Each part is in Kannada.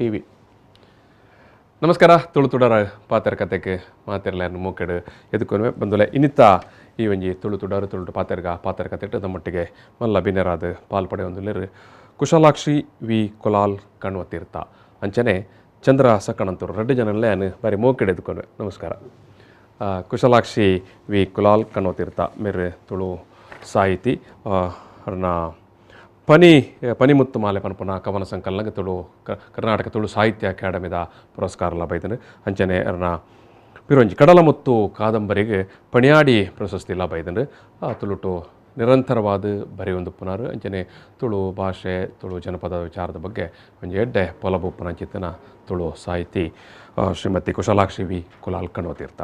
ಟಿವಿ. ನಮಸ್ಕಾರ. ತುಳು ತುಡರ ಪಾತ್ರ ಕತೆಗೆ ಮಾತಿರಲ್ಲ ಮೂಕೆಡು ಎದುಕೊನ್ವೆ ಬಂದುಲೆ ಇನ್ನಿತ್ತ ಈ ಒಂಜಿ ತುಳು ತುಡರು ತುಳು ಪಾತ್ರ ಕತೆ ನಮ್ಮೊಟ್ಟಿಗೆ ಮಲ್ಲ ಬಿನೆರಾದ ಪಾಲ್ಪಡೆ ಒಂದು ಕುಶಲಾಕ್ಷಿ ವಿ ಕುಲಾಲ್ ಕಣ್ವತೀರ್ಥ ಅಂಚನೆ ಚಂದ್ರ ಸಕ್ಕಣಂತರು 2 ಜನಲ್ಲೇ ಬಾರಿ ಮೂಕೆಡು ಎದುಕೊನ್ವೆ. ನಮಸ್ಕಾರ. ಕುಶಲಾಕ್ಷಿ ವಿ ಕುಲಾಲ್ ಕಣ್ವತೀರ್ಥ ಮೇರೆ ತುಳು ಸಾಹಿತಿ ಅವ್ರನ್ನ ಪನಿಮುತ್ತು ಮಾಲೆ ಪನ್ಪುನ ಕವನ ಸಂಕಲನಗೆ ತುಳು ಕರ್ನಾಟಕ ತುಳು ಸಾಹಿತ್ಯ ಅಕಾಡೆಮಿದ ಪುರಸ್ಕಾರ ಬೈದನು. ಅಂಚನೆ ಅವ್ರನ್ನ ಪಿರೊಂಜಿ ಕಡಲ ಮುತ್ತು ಕಾದಂಬರಿಗೆ ಪಣಿಯಾಡಿ ಪ್ರಶಸ್ತಿ ಬೈದನು. ತುಳುಟು ನಿರಂತರವಾದ ಬರೆಯೊಂದು ಪುನರ್ ಅಂಚನೆ ತುಳು ಭಾಷೆ ತುಳು ಜನಪದ ವಿಚಾರದ ಬಗ್ಗೆ ಒಂಜಿ ಎಡ್ಡೆ ಪೊಲಬುಪ್ಪನ ಚಿತ್ತನ ತುಳು ಸಾಹಿತಿ ಶ್ರೀಮತಿ ಕುಶಲಾಕ್ಷಿ ವಿ ಕುಲಾಲ್ ಕಣ್ವತೀರ್ಥ.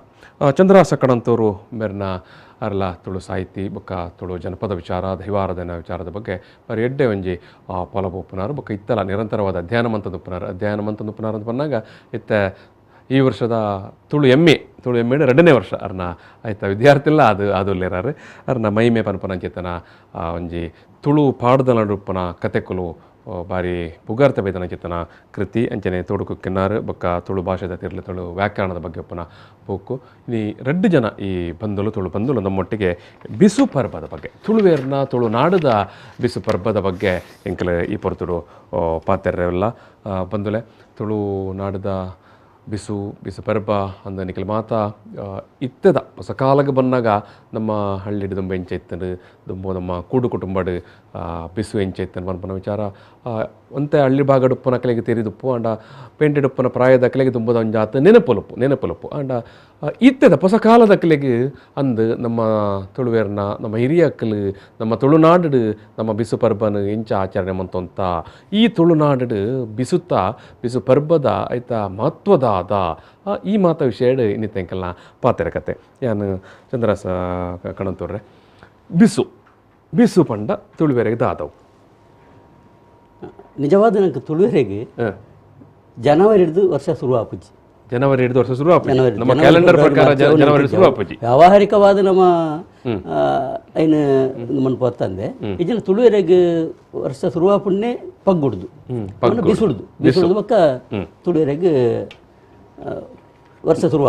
ಚಂದ್ರ ಸಕ್ಕಣಂತೂರು ಮೇರ್ನ ಅರ್ಲ ತುಳು ಸಾಹಿತಿ ಬೊಕ್ಕ ತುಳು ಜನಪದ ವಿಚಾರ ದೈವಾರಾಧನ ವಿಚಾರದ ಬಗ್ಗೆ ಬರೀ ಎಡ್ಡೆ ಒಂಜಿ ಪೊಲಬುಪ್ಪನಾರು ಬೊಕ್ಕ ಇತ್ತಲ ನಿರಂತರವಾದ ಅಧ್ಯಯನ ಮಂತದ ಉಪ್ಪುನಾರು ಅಂತ ಬಂದಾಗ ಇತ್ತ ಈ ವರ್ಷದ ತುಳು ಎಮ್ಮೆ 2ನೇ ವರ್ಷ ಅವ್ರನ್ನ ಆಯ್ತಾ ವಿದ್ಯಾರ್ಥಿಲ್ಲ ಅದು ಲೇರಾರು ಅವ್ರನ್ನ ಮೈಮೆ ಪನ್ಪನಂಚೇತನ ಒಂಜಿ ತುಳು ಪಾಡ್ದ ನಡುಪ್ಪನ ಕತೆಕುಲು ಬಾರಿ ಪುಗಾರ್ತ ಬೇದನ ಚಿತ್ತನ ಕೃತಿ ಅಂಚನೆ ತೋಡುಕು ಕಿನ್ನಾರು ಬೊಕ್ಕ ತುಳು ಭಾಷೆದ ತಿರ್ಲು ತುಳು ವ್ಯಾಕರಣದ ಬಗ್ಗೆ ಒಪ್ಪನ ಪೋಕು ಇನ್ನು 2 ಜನ ಈ ತುಳು ಬಂದುಲು ನಮ್ಮೊಟ್ಟಿಗೆ ಬಿಸು ಪರ್ಬದ ಬಗ್ಗೆ ತುಳುವೇರ್ನ ತುಳು ನಾಡದ ಬಿಸು ಪರ್ಬದ ಬಗ್ಗೆ ಎಂಕಲು ಈ ಪೊರ್ತುಡು ಪಾತೆರೆಲ್ಲ ಬಂದುಲೆ ತುಳು ನಾಡದ ಬಿಸು ಪರ್ಬ ಅಂದ ನಿಖಲ್ ಮಾತ ಇತ್ತದ ಹೊಸ ಕಾಲಕ್ಕೆ ಬಂದಾಗ ನಮ್ಮ ಹಳ್ಳಿ ದುಂಬ ಎಂಚೈತನು ದುಂಬು ನಮ್ಮ ಕೂಡು ಕುಟುಂಬಡು ಬಿಸು ಎಂಚೈತನು ಪನ್ಪನ ವಿಚಾರ ಒಂತೆ ಹಳ್ಳಿ ಭಾಗಡುಪ್ಪನ ಕಲೆಗೆ ತೆರಿದುಪ್ಪು ಅಂಡ ಪೇಂಟೆಡ್ ಉಪ್ಪನ ಪ್ರಾಯದ ಕಲೆಗೆ ತುಂಬದ ಒಂಜಾತ ನೆನಪೊಲುಪ್ಪು ಅಂಡ ಇತ್ತದ ಹೊಸ ಕಾಲದ ಕಲೆಗೆ ಅಂದು ನಮ್ಮ ತುಳುವೇರ್ನ ನಮ್ಮ ಹಿರಿಯ ಅಕ್ಕಲು ನಮ್ಮ ತುಳುನಾಡು ನಮ್ಮ ಬಿಸು ಪರ್ಬನ ಎಂಚ ಆಚರಣೆ ಮಂತೊಂತ ಈ ತುಳುನಾಡು ಬಿಸು ಪರ್ಬದ ಆಯ್ತಾ ಮಹತ್ವದ ಈ ಮಾತ ವಿಷಯ ಇನ್ನಿತ್ತೆಂಕಲ್ನ ಪಾತೆರ ಕತೆ ಯಾನು ಚಂದ್ರ ಕಣಂತೂರ್ರೆ ಬಿಸು ಪಂಡ ತುಳುವೆರೆಗೆ ದಾದವು ನಿಜವಾದ ನಂಗೆ ತುಳುವೆರೆಗೆ ಜನವರಿ ವರ್ಷ ಶುರು ಆಪುಜಿ ನಮ್ಮ ಕ್ಯಾಲೆಂಡರ್ ಪ್ರಕಾರ ಜನವರಿ ಶುರು ಆಪುಜಿ ವ್ಯಾವಹಾರಿಕವಾದ ನಮ್ಮ ಐನ ಮನ್ ಪೊತ್ತಂದೆ ಇಜನ ತುಳುವೆರೆಗೆ ವರ್ಷ ಶುರು ಆಪುಣ್ಣೆ ಪಗ್ಗುಡ್ದು ಬಿಸುಡ್ದು ಬಕ್ಕ ತುಳುವೆರೆಗೆ ವರ್ಷ ಶುರು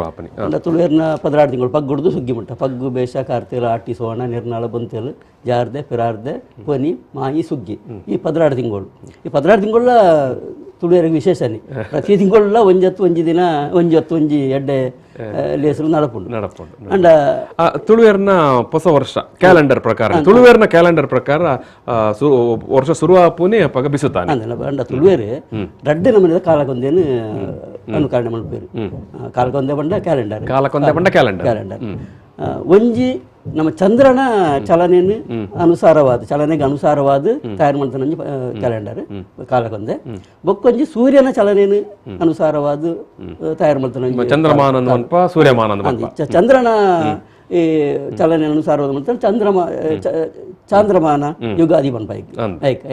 ಆಪನಿ ತುಳುವೇರ್ನ 16 ತಿಂಗಳು ಪಗ್ಗುಡ್ದು ಸುಗ್ಗಿ ಮುಟ್ಟ ಪಗ್ಗು ಬೇಷ ಕಾರ್ತೆಲು ಆಟಿ ಸೋಣ ನಿರ್ನಾಳ ಬಂತೆಲು ಜಾರ್ದೆ ಪಿರಾರ್ದೆ ಪನಿ ಮಾಯಿ ಸುಗ್ಗಿ ಈ 16 ತಿಂಗಳು ಈ 16 ತಿಂಗಳ ತುಳುವೇರಿಗೆ ವಿಶೇಷನೇ ಪ್ರತಿ ತಿಂಗಳ ಒಂಜಿ ದಿನ ಒಂಜಿ ಎಡ್ಡೆ ಲೇಸರು ನಡಪುಂಡು ಅಂಡ ತುಳುವೇರ್ನ ಹೊಸ ವರ್ಷ ಕ್ಯಾಲೆಂಡರ್ ಪ್ರಕಾರ ವರ್ಷ ಶುರು ಆಪುನಿ ಪಗ ಬಿಸುತ್ತಾನೆ ಅಂಡ ತುಳುವೇರು ರಡ್ಡೆ ನಮನೆ ಕಾಲಕೊಂದೇನು ಅನುಕರಣೆ ಮಲ್ಪೇರು ಕಾಲಕೊಂದೆ ಬಂಡ ಕ್ಯಾಲೆಂಡರ್ ಒಂಜಿ ನಮ್ಮ ಚಂದ್ರನ ಚಲನೆಗೆ ಅನುಸಾರವಾದ ತಯಾರು ಮಾಡ್ತಾನೆ ಕ್ಯಾಲೆಂಡರ್ ಕಾಲಕೊಂದೆ ಬೊಕ್ಕೊಂಜಿ ಸೂರ್ಯನ ಚಲನೆಗೆ ಅನುಸಾರವಾದ ತಯಾರು ಮಾಡ್ತಾನೆ ಚಂದ್ರನ ಈ ಚಲನೆ ಅನುಸಾರವಾದ ಮಾಡ್ತಾನೆ ಚಾಂದ್ರಮಾನ ಯುಗಾದಿ ಬನ್ಪಾಯ್ಕ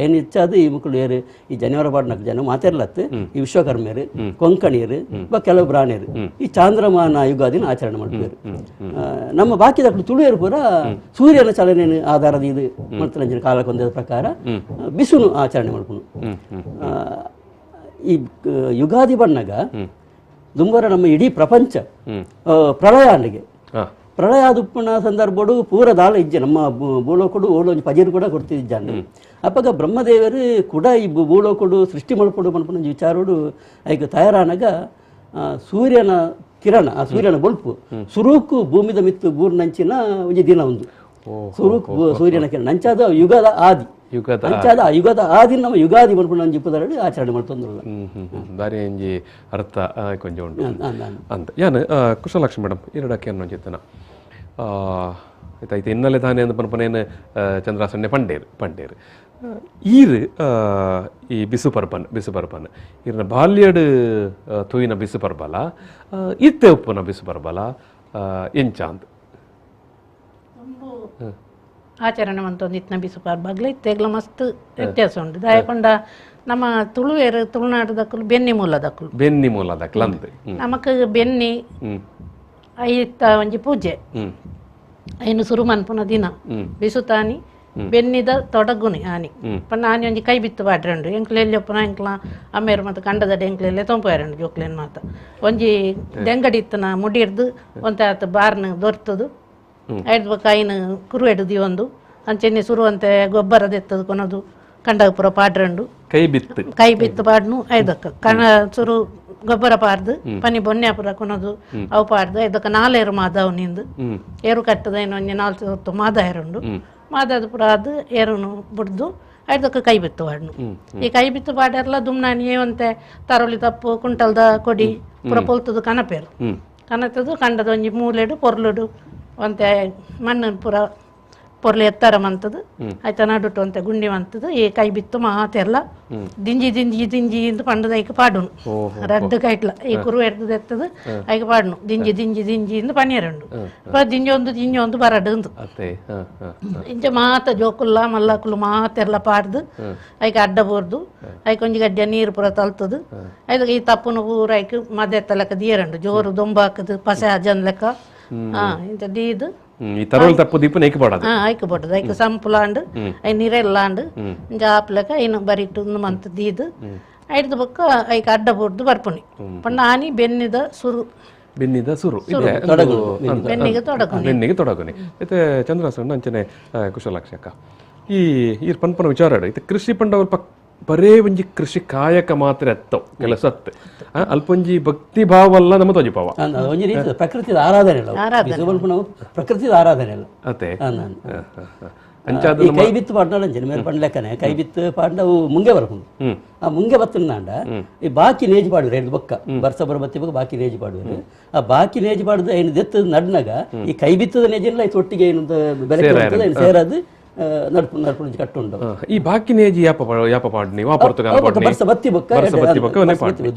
ಏನು ಹೆಚ್ಚಾದ ಈ ಮಕ್ಕಳು ಏರು ಈ ಜನವರ ಪಾಡ್ನಾಲ್ಕು ಜನ ಮಾತಾಡ್ಲತ್ತು ಈ ವಿಶ್ವಕರ್ಮಿಯರು ಕೊಂಕಣಿಯರು ಕೆಲವು ಬ್ರಾಣಿಯರು ಈ ಚಾಂದ್ರಮಾನ ಯುಗಾದಿನ ಆಚರಣೆ ಮಾಡ್ತಾರೆ. ನಮ್ಮ ಬಾಕಿದ ತುಳುವೇರು ಪೂರ ಸೂರ್ಯನ ಚಲನೆ ಆಧಾರದ ಇದು ಮಾಡ್ತಾರೆ ಕಾಲಕ್ಕೊಂದ ಪ್ರಕಾರ ಬಿಸುನು ಆಚರಣೆ ಮಾಡ್ಕೊಂಡು ಈ ಯುಗಾದಿ ಬಣ್ಣಗ ದುಂಬರ ನಮ್ಮ ಇಡೀ ಪ್ರಪಂಚ ಪ್ರಳಯ ಆದುಪ್ಪನ ಸಂದರ್ಭಡು ಪೂರ ದಾಳ ಇಜ್ಜೆ ನಮ್ಮ ಭೂಲೋಕಡು ಓಲೊಂದು ಪಜೀರು ಕೂಡ ಕೊಡ್ತಿದ್ದಾನೆ ಅಪ್ಪಗ ಬ್ರಹ್ಮದೇವರು ಕೂಡ ಈ ಭೂಲೋಕಡು ಸೃಷ್ಟಿ ಮಲ್ಪಡು ಮನ್ಪನ ವಿಚಾರೋಡು ಐಕ ತಯಾರಾನಾಗ ಸೂರ್ಯನ ಕಿರಣ ಆ ಸೂರ್ಯನ ಬೊಲ್ಪು ಸುರೂಕು ಭೂಮಿದ ಮಿತ್ತು ಬೂರ್ನಂಚಿನ ಒಂಜಿ ದಿನ ಒಂದು ಸುರೂಕು ಸೂರ್ಯನ ಕಿರಣ ನಂಚಾದ ಯುಗದ ಆದಿ ನಮ್ಮ ಯುಗಾದಿ ಮನ್ಪನ ಜಿಪ್ಪದರಡು ಆಚರಣೆ ಮಾಡ್ತಂದ್ರಲ್ಲ ದಾರಿ ಎಂಜಿ ಅರ್ಥ ಕೊಂಚ ಉಂಟು ಅಂತ ಯಾನು ಕುಶಲಕ್ಷ್ಮಿ ಮೇಡಮ್ ಎರಡಕ್ಕೆ ಅನ್ನೋ ಚಿತ್ತನ ಆಯ್ತಾಯ್ತು ಇನ್ನಲ್ಲೇ ತಾನೇ ಅಂದ ಪನ್ಪನೇನು ಚಂದ್ರ ಸೊನ್ನೆ ಪಂಡೇರು ಈರು ಈ ಬಿಸು ಪರ್ಪನ್ ಇರ್ನ ಬಾಲ್ಯಡ್ ತೂಯಿನ ಬಿಸು ಪರ್ಬಲ ಇತ್ತೆ ಉಪ್ಪುನ ಬಿಸು ಪರ್ಬಲ ಎಂಚ ಅಂತ ಆಚರಣೆ ಮಂತೊಂದು ಇತ್ನ ಬಿಸು ಪರ್ಬಾಗ್ಲ ಇತ್ತೆಗ್ಲ ಮಸ್ತ್ ವ್ಯತ್ಯಾಸ ಉಂಟು ದಾಯಕೊಂಡ ನಮ್ಮ ತುಳುವೇರು ತುಳುನಾಡದಕ್ಕಲು ಬೆನ್ನಿ ಮೂಲದಕ್ಕಲು ಅಂದ್ ನಮಕ್ ಬೆನ್ನಿ ಐತ ಒಂಜಿ ಪೂಜೆ ಐನು ಸುರು ಮನ್ಪುನ ದಿನ ಬಿಸುತಾನಿ ಬೆನ್ನಿದ ತೊಡಗುನಿ ಆನಿ ಪಂಡ ಆನಿ ಒಂಜಿ ಕೈ ಬಿತ್ತು ಪಾಡ್ರಂಡು ಎಂಕ್ಲೆಲ್ಲಿ ಒಪ್ಪನ ಎಂಕ್ಲ ಅಮ್ಮೇರು ಮತ್ತು ಕಂಡದಡೆ ಎಂಕ್ಲೆಲ್ಲೇ ತೊಂಪಾರಂಡು ಜೋಕ್ಲೇನ್ ಮಾತ ಒಂಜಿ ದೆಂಗಡಿತ್ತನ ಮುಡಿರ್ದು ಒಂತೆ ಆತ ಬಾರ್ನ ದೊರ್ತದು ಐದು ಬಕ್ಕ ಐನು ಕುರುವೆಡು ದಿವೊಂದು ಅಂಚೆನ್ನೆ ಸುರುವಂತೆ ಗೊಬ್ಬರ ದೆತ್ತದು ಕೊನದು ಕಂಡಗ ಪುರ ಪಾಡ್ರಂಡು ಕೈ ಬಿತ್ತು ಪಾಡ್ನು ಐದಕ್ಕ ಕಣ ಸುರು ಗೊಬ್ಬರ ಪಾರ್ದು ಪನಿ ಬೊನ್ಯಾಪುರ ಕೊನದು ಅವು ಪಾಡ್ದು ಐದಕ್ಕ ನಾಲೇರು ಮಾದವ್ ನಿಂದು ಏರು ಕಟ್ಟದ ಏನು ಒಂಜಿ 4 ಮಾದ ಏರುಂಡು ಮಾದದ ಪುರ ಅದು ಏರುನು ಬಿಡ್ದು ಐದಕ್ಕ ಕೈ ಬಿತ್ತು ಪಾಡ್ನು ಈ ಕೈ ಬಿತ್ತು ಪಾಡೆಲ್ಲ ದುಮ್ನಾನಿ ಏವಂತೆ ತರೋಲಿ ತಪ್ಪು ಕುಂಟಲ್ದ ಕೊಡಿ ಪುರ ಪೊಲ್ತದು ಕನಪೇರು ಕನತದು ಕಂಡದ ಒಂಜಿ ಮೂಲೆಡು ಪೊರ್ಲುಡು ಒಂತೆ ಮಣ್ಣು ಪುರ ಪೊರ್ಲು ಎತ್ತರ ಮಂತದು ಆಯ್ತಾ ನಡುಟು ಅಂತೆ ಗುಂಡಿ ಮಂತದು ಈ ಕೈ ಬಿತ್ತು ಮಾತೆಲ್ಲ ದಿಂಜಿ ದಿಂಜಿ ದಿಂಜಿ ಇಂದು ಪಂಡದ ಐಕ ಪಾಡುನು ರಡ್ಡು ಕೈಟ್ಲ ಈ ಕುರು ಎಡ್ದು ಎತ್ತದು ಐಕ ಪಾಡುನು ದಿಂಜಿ ದಿಂಜಿ ದಿಂಜಿ ಇಂದು ಪನಿಯರಂಡು ದಿಂಜಿ ಒಂದು ಬರಡು ಇಂಚ ಮಾತ ಜೋಕುಲ್ಲ ಮಲ್ಲಕುಲು ಮಾತೆಲ್ಲ ಪಾಡ್ದು ಐಕ ಅಡ್ಡ ಬೋರ್ದು ಐಕ ಒಂಜಿ ಗಡ್ಡೆ ನೀರು ಪುರ ತಲ್ತದು ಐದ ಈ ತಪ್ಪುನು ಪೂರ ಐಕ ಮದೆತ್ತ ಲೆಕ್ಕ ದೀರಂಡು ಜೋರು ದೊಂಬಾಕದು ಪಸೆ ಅಜನ್ ಲೆಕ್ಕ ಇಂತ ದೀದು ಈ ತರೋಲ್ ತಪ್ಪು ದೀಪನ ಐಕ ಪಾಡದು ಐಕ ಪಾಡದು ಐಕ ಸಂಪುಲಾಂಡು ಐ ನೀರೆಲ್ಲಾಂಡು ಜಾಪ್ಲೆಕ ಐನು ಬರಿಟ್ಟು ಮಂತ್ ದೀದು ಐದು ಬೊಕ್ಕ ಐಕ ಅಡ್ಡ ಬೋರ್ದು ಬರ್ಪುನಿ ಪಂಡ ಆನಿ ಬೆನ್ನಿದ ಸುರು ಬೆನ್ನಿಗೆ ತೊಡಗುನಿ ಐತೆ ಚಂದ್ರಾಸಣ್ಣ ಅಂಚನೆ ಕುಶಲಾಕ್ಷ ಅಕ್ಕ ಈ ಪನ್ಪನ ವಿಚಾರ ಐತೆ ಕೃಷಿ ಪಂಡವಲ್ ಬರೇ ಒಂಜಿ ಕೃಷಿ ಕಾಯಕ ಮಾತ್ರ ಎತ್ತವ್ ಕೆಲಸತ್ ಅಲ್ಪೊಂಜಿ ಭಕ್ತಿ ಭಾವಲ್ಲ ನಮ್ಮ ತೊಂಜಿ ಭಾವ ಒಂಜಿ ರೀತಿ ಪ್ರಕೃತಿದ ಆರಾಧನೆ ಪ್ರಕೃತಿದ ಆರಾಧನೆ ಅಲ್ಲ ಅದೇ ಕೈ ಬಿತ್ತು ಪಾಡ್ನಾಡ ಮೇರೆ ಪಂಡ್ಲೆಕ್ಕನೆ ಕೈ ಬಿತ್ತು ಪಾಡ್ನವು ಮುಂಗೆ ಬರ್ಕೊಂಡು ಆ ಮುಂಗೆ ಬತ್ತನಾಂಡ ಈ ಬಾಕಿ ನೇಜಿ ಪಾಡುವ್ರು ಐದು ಬೊಕ್ಕ ಬರ್ಸ ಬರಬತ್ತಿ ಬೊಕ್ಕ ಬಾಕಿ ನೇಜಿ ಪಾಡುವರು ಆ ಬಾಕಿ ನೇಜಿ ಪಾಡುದು ಐನು ದೆತ್ತದ ನಡ್ನಾಗ ಈ ಕೈ ಬಿತ್ತದ ನೇಜಿಲ್ಲ ಐದು ಒಟ್ಟಿಗೆ ಏನು ಬೆಲೆ ಸೇರದು ನಡ್ಪು ಕಟ್ಟುಂಡು ಈ ಬಾಕಿ ನೇಜಿ ಯಾಪ ಪಾಡ್ನಿ ಬರ್ಸ ಬತ್ತಿ ಬೊಕ್ಕ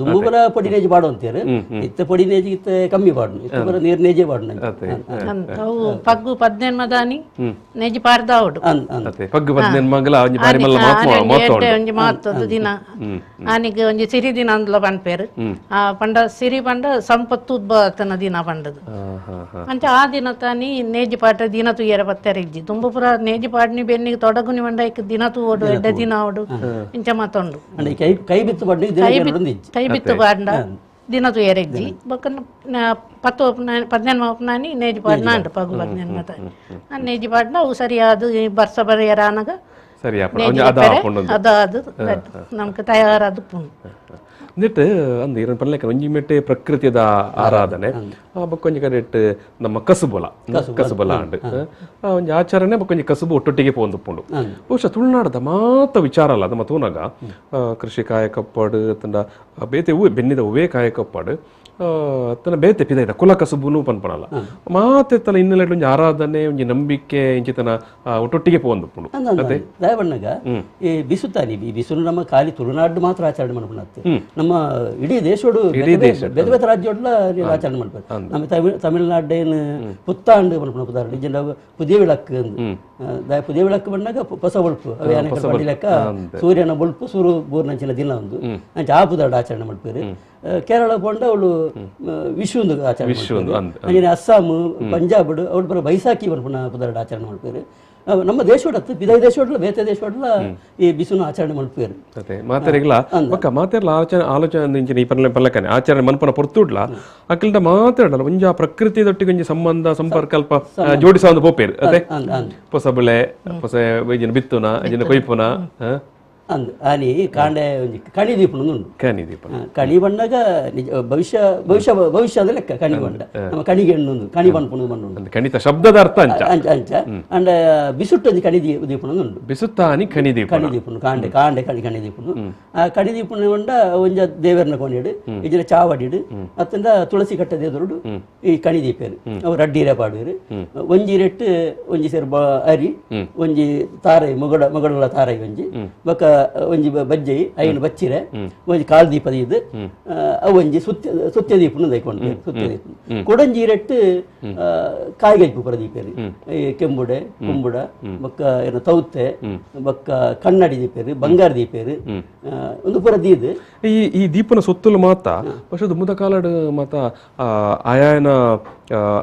ದುಂಬುಬರ ಪೊಡಿ ನೇಜಿ ಪಾಡು ಅಂತಾರೆ ಇತ್ತ ಪೊಡಿ ನೇಜಿ ಇತ್ತ ಕಮ್ಮಿ ಪಾಡ್ನು ಇತ್ತ ಬರ ನೀರ್ ನೇಜಿ ಪಾಡ್ನ ಅವು ಪಗ್ಗು 18 ಮದಾನಿ ನೇಜಿ ಪಾಡ್ದಾವಡು ಪಗ್ಗು 18 ಮಗಲ ಒಂಜಿ ಬಾರಿ ಮಲ್ಲ ಒಂಜಿ ಮಾತದು ದಿನ ಆನಿಗೆ ಒಂಜಿ ಸಿರಿ ದಿನ ಅಂದ್ಲ ಪನ್ಪೇರು ಆ ಪಂಡ ಸಿರಿ ಪಂಡ ಸಂಪತ್ತು ಉದ್ಭವತನ ದಿನ ಪಂಡದು ಅಂಚ ಆ ದಿನ ತಾನಿ ನೇಜಿ ಪಾಟ ದಿನ ತುಯ್ಯರ ಪತ್ತರ ಇಜ್ಜಿ ತುಂಬುಪುರ ನೇಜಿ ಪಾಡ್ನಿ ಬೆನ್ನಿಗೆ ತೊಡಗುನಿ ಮಂಡ ದಿನ ತೂಡು ಎಡ್ಡೆ ದಿನ ಅವಡು ಇಂಚ ಮಾತೊಂಡು ಕೈ ಬಿತ್ತು ಕೈ ಬಿತ್ತು ಪಾಂಡ ದಿನ ತುಯ್ಯರ ಇಜ್ಜಿ ಬೊಕ್ಕ 18 ಒಪ್ಪನಾನಿ ನೇಜಿ ಪಾಡ್ನ ಅಂಡು ಪಗು 18 ಮತ ನೇಜಿ ಪಾಡ್ನ ಅವು ಸರಿಯಾದ ಬರ್ಸ ಬರೆಯರ ಅನಗ ಅದಾದು ನಮ್ಗೆ ತಯಾರಾದ ಪುಣ್ ನೆಟ್ ಅಂದ್ ಇರನ್ ಪನ್ಲೆಕ್ಕ ಒಂಜಿ ಮೆಟ್ಟೆ ಪ್ರಕೃತಿದ ಆರಾಧನೆ ಬಕ್ಕೊಂಜಿ ಕಡೆಟ್ ನಮ್ಮ ಕಸುಬಲ ಅಂಡ್ ಒಂಜಿ ಆಚರಣೆ ಬಕ್ಕೊಂಜಿ ಕಸುಬು ಒಟ್ಟೊಟ್ಟಿಗೆ ಪೋಂದುಪ್ಪುಂಡು ಬಹುಶಃ ತುಳುನಾಡದ ಮಾತ ವಿಚಾರ ಅಲ್ಲ ನಮ್ಮ ತೂನಾಗ ಕೃಷಿ ಕಾಯಕಪ್ಪಾಡು ತಂಡ ಬೇತೆ ಬೆನ್ನಿದ ಹೂವೇ ಕಾಯಕಪ್ಪಾಡು ತನ್ನ ಬೇತೆ ಪಿದ ಕುಲ ಕಸುಬುನು ಪನ್ಪನಲ್ಲ ಮಾತೆ ತನ ಇನ್ನೆಲ್ಲ ಒಂಜಿ ಆರಾಧನೆ ಒಂಜಿ ನಂಬಿಕೆ ಇಂಚಿತನ ಒಟ್ಟೊಟ್ಟಿಗೆ ಪೋಂದುಪ್ಪುಂಡು ಅದೇ ದಯಬಣ್ಣಗ ಈ ಬಿಸುತ್ತಾನಿ ಈ ಬಿಸುನು ನಮ್ಮ ಖಾಲಿ ತುಳುನಾಡು ಮಾತ್ರ ಆಚರಣೆ ಮಾಡ್ಪುಣತ್ತೆ ನಮ್ಮ ಇಡೀ ದೇಶೋಡು ಬೇರೆ ಬೇರೆ ರಾಜ್ಯೋಡ್ಲ ಆಚರಣೆ ಮಾಡ್ಬೇಕು ನಮ್ಮ ತಮಿಳ್ನಾಡೇನು ಪುತ್ತಾಂಡು ಮಾಡ್ಪುಣ ಉದಾಹರಣೆ ಇಜೆಂಡ ಪುದಿಯ ವಿಳಕ್ಕು ಪುದಿಯ ವಿಳಕ್ಕು ಬಂದಾಗ ಹೊಸ ಬೊಳ್ಪು ಅವೇ ಲೆಕ್ಕ ಸೂರ್ಯನ ಬೊಳ್ಪು ಸೂರು ಬೂರ್ನಂಚಿನ ದಿನ ಒಂದು ಅಂಚ ಆ ಪುದಾರ್ಡ್ ಆಚರಣೆ ಮಾಡ್ಪೇರು ಕೇರಳ ಪೋಂಡ ಅವಳು ವಿಶು ಒಂದು ಆಚರಣೆ ಮಾಡ್ತಾರೆ ಅಸ್ಸಾಂ ಪಂಜಾಬ್ ಅವಳು ಬರೋ ಬೈಸಾಖಿ ಬರ್ಪುಣ ಪುದಾರ್ಡ್ ಆಚರಣೆ ಮಾಡ್ಪೇರು ನಮ್ಮ ದೇಶೋಡ ಬಿದೈ ದೇಶೋಡ್ಲ ಬೇತೆ ದೇಶೋಡ್ಲ ಈ ಬಿಸುನು ಆಚರಣೆ ಮಾಡ್ಪೇರು ಮಾತೆರೆಗ್ಲ ಒಕ್ಕ ಮಾತೆರ್ಲ ಆಲೋಚನೆ ಇಂಚಿನ ಈ ಪಲ್ಲಕನೆ ಆಚರಣೆ ಮನ್ಪನ ಪೊರ್ತುಡ್ಲ ಅಕಲ್ದ ಮಾತಾಡಲ್ಲ ಒಂಜ ಪ್ರಕೃತಿದೊಟ್ಟಿಗೆ ಒಂಜಿ ಸಂಬಂಧ ಸಂಪರ್ಕ ಅಲ್ಪ ಜೋಡಿಸ ಒಂದು ಪೋಪೇರು ಅದೇ ಹೊಸ ಬೆಳೆ ಹೊಸ ಬಿತ್ತುನ ಕೊಯ್ಪುನ ಅಂದ್ ಆನಿ ಕಾಂಡೆ ಒಂಜಿ ಕಣಿ ದೀಪುಂಡು ಕಣಿ ಬಂಡಾಗ ಭವಿಷ್ಯ ಅಂದ್ರೆ ಲೆಕ್ಕ ಕಣಿ ಬಂಡ ನಮ್ಮ ಕಣಿಗೆ ಹೆಣ್ಣು ಕಣಿ ಬಂಡ್ಪುಂಡು ಬಂಡು ಕಣಿತ ಶಬ್ದದ ಅರ್ಥ ಅಂಚ ಅಂಡ ಬಿಸುಟ್ಟು ಒಂಜಿ ಕಣಿ ದೀಪುಂಡು ಉಂಡು ಬಿಸುತ್ತಾನಿ ಕಣಿ ದೀಪುಂಡು ಕಾಂಡೆ ಕಣಿ ದೀಪುಂಡು ಆ ಕಣಿ ದೀಪುಂಡು ಬಂಡ ಒಂಜ ದೇವರನ್ನ ಕೊನೆಡು ಇಜಿನ ಚಾವಡಿಡು ಅತ್ತಂದ ತುಳಸಿ ಕಟ್ಟ ದೇವರುಡು ಈ ಕಣಿ ದೀಪೇರು ಅವು ರಡ್ಡಿರೆ ಪಾಡುವೆರು ಒಂಜಿ ರೆಟ್ಟು ಒಂಜಿ ಸೇರು ಅರಿ ಒಂಜಿ ತಾರೈ ಮೊಗಡುಲ ತಾರೈ ಒಂಜಿ ಬೊಕ ಒಂಜಿ ಬಜ್ಜಿ ಐನು ಬಚ್ಚಿರೆ ಒಂಜಿ ಕಾಲ್ ದೀಪದ ಇದು ಒಂಜಿ ಸುತ್ಯ ದೀಪನು ದೈಕೊಂಡು ಸುತ್ಯ ದೀಪ ಕೊಡಂಜಿ ರೆಟ್ಟು ಕಾಯಿಗೈಪು ಪುರ ದೀಪೇರಿ ಕೆಂಬುಡೆ ಕುಂಬುಡ ಬೊಕ್ಕ ಏನು ತೌತೆ ಬೊಕ್ಕ ಕನ್ನಡಿ ದೀಪೇರು ಬಂಗಾರ ದೀಪೇರು ಒಂದು ಪುರ ದೀದು ಈ ದೀಪನ ಸೊತ್ತಲು ಮಾತ ವರ್ಷದ ಮುದ ಕಾಲಡ್ ಮಾತ ಆಯಾನ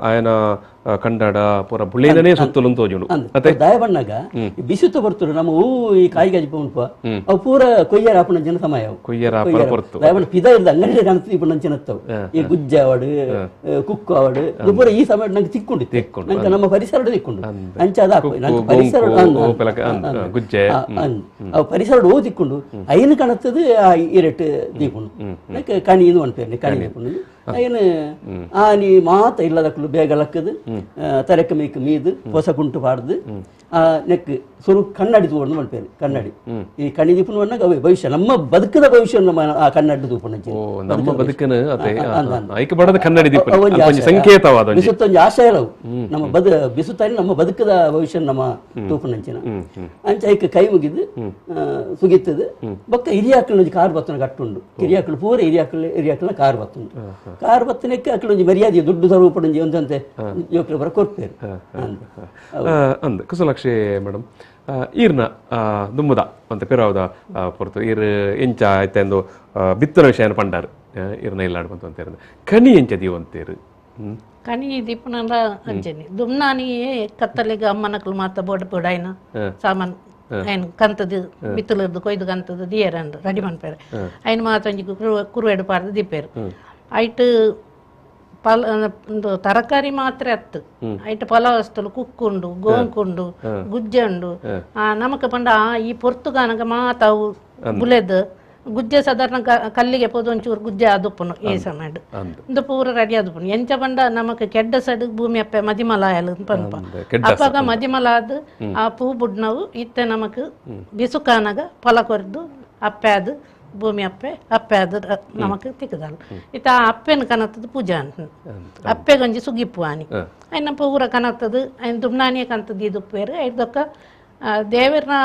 ఆయన ಕಂಡಾಡ ಪೂರ ಬುಳ್ಳೇನೇ ಸುತ್ತಲು ತೋಜುಂಡು ಮತ್ತೆ ದಾಯ ಬಣ್ಣಾಗ ಬಿಸುತ್ತ ಬರ್ತರು ನಮ್ಮ ಹೂ ಈ ಕಾಯಿಗೆ ಅಜಿಪುಂಪ ಅವು ಪೂರ ಕೊಯ್ಯರ ಆಪಣ ಜನ ಸಮಯ ಕೊಯ್ಯರ ಪೊರ್ತು ದಾಯ ಬಣ್ಣ ಪಿದ ಇಲ್ದ ಅಂಗಡಿ ಕಾಣಿಸ್ತು ಇಪ್ಪ ನಂಚೆ ನತ್ತವು ಈ ಗುಜ್ಜ ಆವಡು ಕುಕ್ಕು ಆವಡು ಇದು ಪೂರ ಈ ಸಮಯ ನಂಗೆ ತಿಕ್ಕೊಂಡು ನಂಗೆ ನಮ್ಮ ಪರಿಸರ ತಿಕ್ಕೊಂಡು ಅಂಚ ಅದ ನಂಗೆ ಪರಿಸರ ಗುಜ್ಜೆ ಅವು ಪರಿಸರ ಹೂ ತಿಕ್ಕೊಂಡು ಐನು ಕಾಣುತ್ತದೆ ಆ ಇರೆಟ್ ದೀಪುಂಡು ನಂಗೆ ಕಣಿ ಇದು ಅನ್ಪೇರ್ನಿ ಕಣಿ ದೀಪುಂಡು ಐನು ಆನಿ ಮಾತ ಇಲ್ಲದಕ್ಕಲು ಬೇಗ ಲಕ್ಕದು ತರಕ ಮೀಕ್ ಮೀದು ಹೊಸ ಕುಂಟು ಪಾಡ್ದು ನೆಕ್ ಸುರು ಕನ್ನಡಿ ತೋಡ್ದು ಮಾಡ್ಪೇರು ಕನ್ನಡಿ ಈ ಕಣ್ಣಿ ದೀಪನ ಬಂದಾಗ ಅವೇ ಭವಿಷ್ಯ ನಮ್ಮ ಬದುಕದ ಭವಿಷ್ಯ ನಮ್ಮ ಆ ಕನ್ನಡಿ ದೀಪನ ನಮ್ಮ ಬದುಕನ ಐಕ ಬಡದ ಕನ್ನಡಿ ದೀಪ ಸಂಕೇತವಾದ ಬಿಸುತ್ತೊಂದು ಆಶಯ ಅವು ನಮ್ಮ ಬಿಸುತ್ತಾನೆ ನಮ್ಮ ಬದುಕದ ಭವಿಷ್ಯ ನಮ್ಮ ತೂಪನಂಚಿನ ಅಂಚ ಐಕ ಕೈ ಮುಗಿದು ಸುಗಿತ್ತದು ಬೊಕ್ಕ ಹಿರಿಯಾಕಳ ಕಾರ್ ಬತ್ತನ ಕಟ್ಟುಂಡು ಹಿರಿಯಾಕಳು ಪೂರ ಹಿರಿಯಾಕಳ ಕಾರ್ ಬತ್ತುಂಡು ಕಾರ್ ಬತ್ತನಕ್ಕೆ ಅಕ್ಕಳೊಂದು ಮರ್ಯಾದೆ ದುಡ್ಡು ತರೂಪಡಂಜಿ ಒಂದಂತೆ ಯೋಕ್ಲ ಬರ ಕೊಡ್ತೇರು ಅಂದ ಕುಶಲಾಕ್ಷಿ ಮೇಡಮ್ ಈರ್ನ ದುಮ್ಮದ ಅಂತ ಪಿರಾವದ ಪೊರ್ತು ಈರ್ ಎಂಚ ಆಯ್ತೆಂದು ಬಿತ್ತನ ವಿಷಯನ ಪಂಡಾರು ಈರ್ನ ಇಲ್ಲಾಡ್ ಬಂತು ಅಂತ ಕನಿ ಎಂಚ ದೀವ ಅಂತೇರು ಕನಿ ದೀಪನಲ್ಲ ಅಂಚನೆ ದುಮ್ನಾನಿ ಕತ್ತಲಿಗೆ ಅಮ್ಮನಕ್ಲು ಮಾತ ಬೋಡ್ ಬೋಡಾಯ್ನ ಸಾಮಾನ್ ఆయన కంతది బిత్తులది కొయ్యదు కంతది దియరండు రెడీ మనిపారు ఆయన మాత్రం కురువేడు పారది దిప్పారు ಐಟ್ ತರಕಾರಿ ಮಾತ್ರ ಅತ್ತು ಐಟ್ ಪಲಾವ್ ವಸ್ತುಲು ಕುಕ್ಕುಂಡು ಗೋಂಕುಂಡು ಗುಜ್ಜಂಡು ನಮಕ್ ಪಂಡ ಈ ಪೊರ್ತುಗಾನಗ ಮಾತಾವು ಬುಲೆದ್ ಗುಜ್ಜೆ ಸಾಧಾರಣ ಕಲ್ಲಿಗೆ ಪೋದು ಒಂಚೂರು ಗುಜ್ಜೆ ಆದುಪ್ಪುನು ಈ ಸಮಯ ಇಂದು ಪೂರ ರೆಡಿ ಆದುಪ್ಪುನು ಎಂಚ ಪಂಡ ನಮಕ್ ಕೆಡ್ಡ ಸಡ್ ಭೂಮಿ ಅಪ್ಪೆ ಮದಿಮಲಾಯಲು ಪನ್ಪ ಅಪ್ಪಾಗ ಮದಿಮಲಾದ್ ಆ ಪೂ ಬುಡ್ನವು ಇತ್ತೆ ನಮಕ್ ಬಿಸುಕಾನಗ ಫಲ ಕೊರ್ದು ಅಪ್ಪೆ ಅದು ಭೂಮಿ ಅಪ್ಪೆ ಅದು ನಮಕ್ ತಿಕ್ಕದಲ್ಲ ಇತ್ತ ಅಪ್ಪೆನ ಕನತ್ತದು ಪೂಜಾ ಅಂತ ಅಪ್ಪೆಗೊಂಜಿ ಸುಗಿಪ್ಪು ಆನಿ ಅಯ್ನ ಪೂರ ಕನತ್ತದು ಅಯ್ನ ದುಮ್ನಾನಿಯ ಕಂತದ್ದು ಇದು ಉಪ್ಪೇರು ಐದಕ್ಕ ದೇವರನ